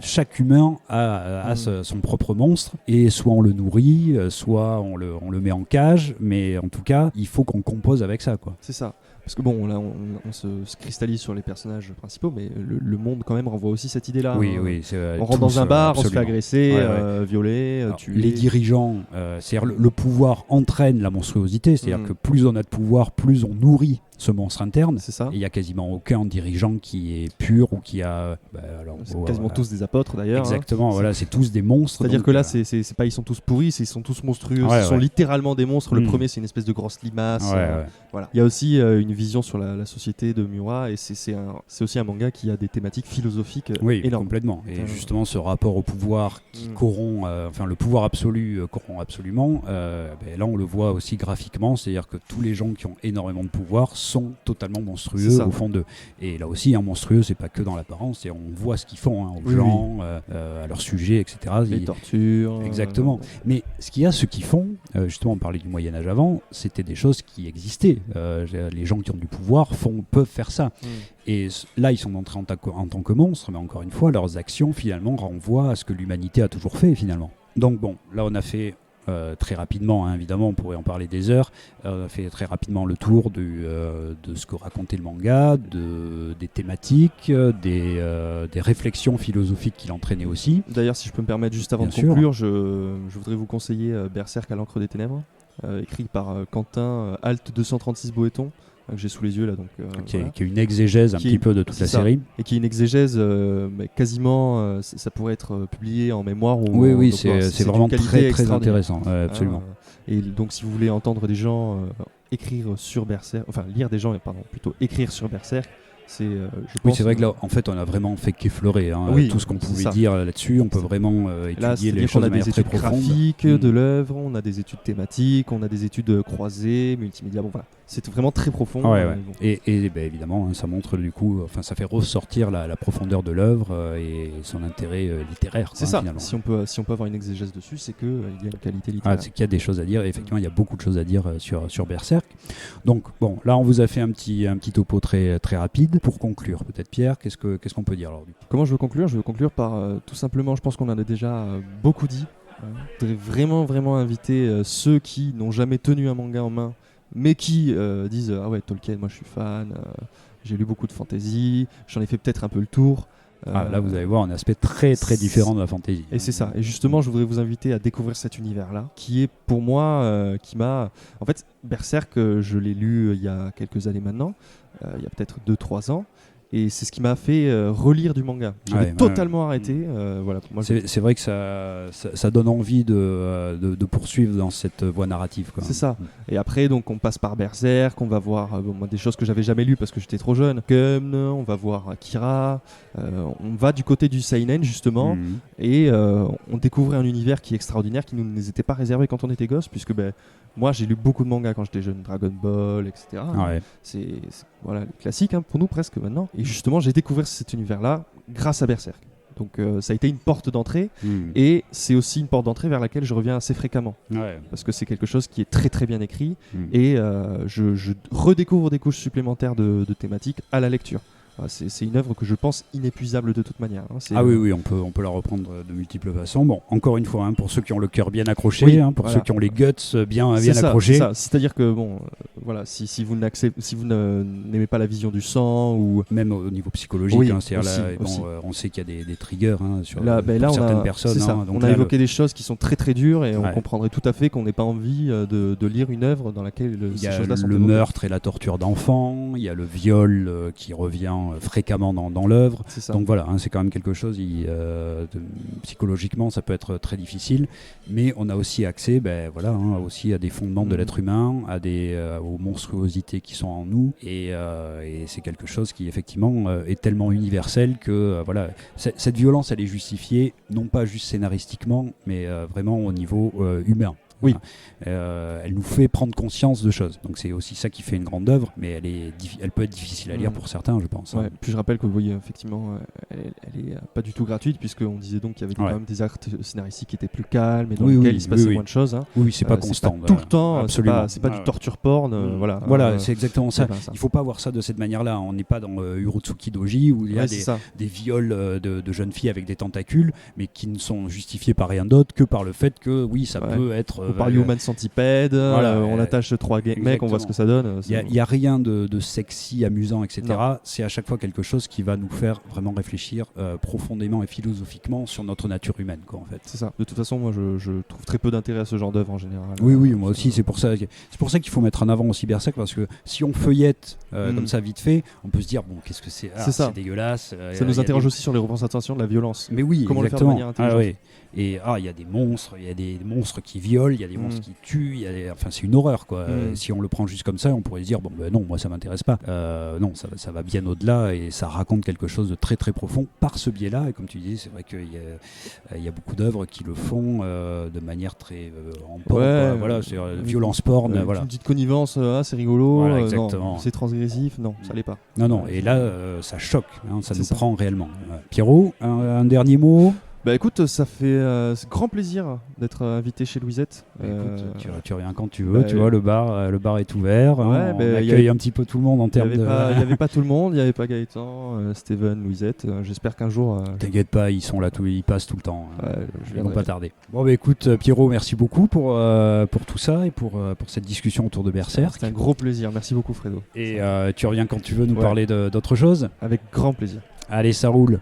Chaque humain a son propre monstre, et soit on le nourrit, soit on le met en cage, mais en tout cas, il faut qu'on compose avec ça, quoi. C'est ça. Parce que bon, là, on se cristallise sur les personnages principaux, mais le monde, quand même, renvoie aussi cette idée-là. Oui. On rentre dans un bar, absolument. On se fait agresser, violer, tuer. Les dirigeants, c'est-à-dire le pouvoir entraîne la monstruosité, c'est-à-dire que plus on a de pouvoir, plus on nourrit ce monstre interne. C'est ça. Et il n'y a quasiment aucun dirigeant qui est pur ou qui a... c'est quasiment tous des apôtres, d'ailleurs. Exactement, voilà, c'est tous des monstres. C'est-à-dire que là, c'est pas ils sont tous pourris, ils sont tous monstrueux. Ils sont littéralement des monstres. Le premier, c'est une espèce de grosse limace. Voilà. Il y a aussi une vision sur la société de Miura, et c'est aussi un manga qui a des thématiques philosophiques énormes. Complètement. Et justement, ce rapport au pouvoir qui corrompt, le pouvoir absolu corrompt absolument, là, on le voit aussi graphiquement, c'est-à-dire que tous les gens qui ont énormément de pouvoir sont totalement monstrueux au fond d'eux. Et là aussi, monstrueux, c'est pas que dans l'apparence, on voit ce qu'ils font aux gens, à leur sujet, etc. Les tortures. Exactement. Mais ce qu'ils font, justement, on parlait du Moyen-Âge avant, c'était des choses qui existaient. Les gens qui ont du pouvoir peuvent faire ça. Et là, ils sont entrés en tant que monstres, mais encore une fois, leurs actions, finalement, renvoient à ce que l'humanité a toujours fait, finalement. Donc bon, là, on a fait... très rapidement, évidemment, on pourrait en parler des heures. On a fait très rapidement le tour de ce que racontait le manga, des thématiques, des réflexions philosophiques qu'il entraînait aussi. D'ailleurs, si je peux me permettre, juste avant de conclure, je voudrais vous conseiller Berserk à l'encre des ténèbres, écrit par Quentin Alt 236 Boéton, que j'ai sous les yeux là, donc qui est une exégèse un petit peu de toute la série, et qui est une exégèse quasiment ça pourrait être publié en mémoire ou c'est vraiment très intéressant, absolument. Et donc si vous voulez entendre des gens écrire sur Berserk, écrire sur Berserk, c'est vrai que là, en fait, on a vraiment fait qu'effleurer tout ce qu'on pouvait dire là-dessus. On peut vraiment étudier les choses de manière très profonde. On a des études graphiques de l'œuvre, on a des études thématiques, on a des études croisées, multimédia. Bon, voilà, c'est vraiment très profond. Et évidemment, ça montre du coup, ça fait ressortir la profondeur de l'œuvre et son intérêt littéraire. C'est ça. Finalement. Si on peut avoir une exégèse dessus, c'est qu'il y a une qualité littéraire. C'est qu'il y a des choses à dire. Et effectivement, il y a beaucoup de choses à dire sur Berserk. Donc bon, là, on vous a fait un petit topo très très rapide. Pour conclure, peut-être Pierre, qu'est-ce qu'on peut dire alors? Comment je veux conclure? Je veux conclure par tout simplement, je pense qu'on en a déjà beaucoup dit. Je voudrais vraiment inviter ceux qui n'ont jamais tenu un manga en main, mais qui disent ah ouais, Tolkien, moi je suis fan, j'ai lu beaucoup de fantasy, j'en ai fait peut-être un peu le tour. Là, vous allez voir un aspect très très différent de la fantasy. Et c'est ça. Et justement, je voudrais vous inviter à découvrir cet univers-là, qui est pour moi, qui m'a... En fait, Berserk, je l'ai lu il y a quelques années maintenant, il y a peut-être 2-3 ans, Et c'est ce qui m'a fait relire du manga. J'avais totalement arrêté. Voilà, moi, c'est vrai que ça donne envie de poursuivre dans cette voie narrative, quoi. C'est ça. Et après, donc, on passe par Berserk, on va voir des choses que j'avais jamais lues parce que j'étais trop jeune. On va voir Akira. On va du côté du seinen justement, et on découvrait un univers qui est extraordinaire, qui ne nous était pas réservé quand on était gosse, puisque moi j'ai lu beaucoup de mangas quand j'étais jeune, Dragon Ball, etc. C'est voilà, les classiques pour nous presque maintenant. Et justement, j'ai découvert cet univers-là grâce à Berserk. Donc ça a été une porte d'entrée, et c'est aussi une porte d'entrée vers laquelle je reviens assez fréquemment, parce que c'est quelque chose qui est très très bien écrit, et je redécouvre des couches supplémentaires de thématiques à la lecture. C'est une œuvre que je pense inépuisable de toute manière. Oui, on peut la reprendre de multiples façons. Bon, encore une fois, pour ceux qui ont le cœur bien accroché, pour ceux qui ont les guts bien accrochés. C'est ça. C'est-à-dire que voilà, si vous n'aimez pas la vision du sang, ou même au niveau psychologique, on sait qu'il y a des triggers sur certaines personnes. On a évoqué des choses qui sont très très dures, et on comprendrait tout à fait qu'on n'ait pas envie de lire une œuvre dans laquelle ces choses-là sont le meurtre et la torture d'enfants, il y a le viol qui revient fréquemment dans l'œuvre. Donc voilà, c'est quand même quelque chose, psychologiquement ça peut être très difficile, mais on a aussi accès aussi à des fondements de l'être humain, aux monstruosités qui sont en nous, et c'est quelque chose qui effectivement est tellement universel que cette violence elle est justifiée non pas juste scénaristiquement, mais vraiment au niveau humain. Oui. Elle nous fait prendre conscience de choses. Donc c'est aussi ça qui fait une grande œuvre, mais elle peut être difficile à lire pour certains, je pense. Puis je rappelle que effectivement, elle est pas du tout gratuite, puisqu'on disait donc qu'il y avait quand même des actes scénaristiques qui étaient plus calmes, et dans lesquels il se passait moins de choses. Oui, c'est pas constant. C'est pas tout le temps. Absolument. C'est pas du torture porn. Voilà, c'est exactement ça. Il faut pas voir ça de cette manière-là. On n'est pas dans Urotsuki Doji où il y a des viols de jeunes filles avec des tentacules, mais qui ne sont justifiés par rien d'autre que par le fait que ça peut être. On parle Human Centipede, on attache 3 mecs, on voit ce que ça donne. Il n'y a rien de sexy, amusant, etc. C'est à chaque fois quelque chose qui va nous faire vraiment réfléchir profondément et philosophiquement sur notre nature humaine, en fait. C'est ça. De toute façon, moi, je trouve très peu d'intérêt à ce genre d'œuvre en général. Oui, moi aussi. C'est pour ça qu'il faut mettre en avant aussi Berserk, parce que si on feuillette comme ça vite fait, on peut se dire qu'est-ce que c'est ? C'est dégueulasse. Ça nous interroge aussi sur les représentations de la violence. Mais oui, comment exactement. le faire de manière intelligente. Et il y a des monstres qui violent, il y a des monstres qui tuent, c'est une horreur, quoi. Si on le prend juste comme ça, on pourrait se dire non, moi ça m'intéresse pas. Non, ça va bien au-delà, et ça raconte quelque chose de très très profond par ce biais-là. Et comme tu disais, c'est vrai qu'il y a beaucoup d'œuvres qui le font de manière très en porn. C'est violence porn. Une petite connivence, c'est rigolo. Exactement. Non, c'est transgressif. Non, ça l'est pas. Non. Et là, ça choque. Ça nous prend réellement. Pierrot, un dernier mot. Écoute, ça fait grand plaisir d'être invité chez Louisette. Écoute, tu reviens quand tu veux, tu vois, le bar est ouvert, on accueille un petit peu tout le monde en termes de... Il n'y avait pas tout le monde, il n'y avait pas Gaëtan, Steven, Louisette, j'espère qu'un jour... T'inquiète pas, ils sont là, ils passent tout le temps, ils vont pas tarder. Bon écoute Pierrot, merci beaucoup pour tout ça et pour cette discussion autour de Berserk. C'était un gros plaisir, merci beaucoup Fredo. Et tu reviens quand tu veux nous parler d'autre chose. Avec grand plaisir. Allez, ça roule.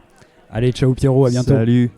Allez, ciao Pierrot, à bientôt. Salut.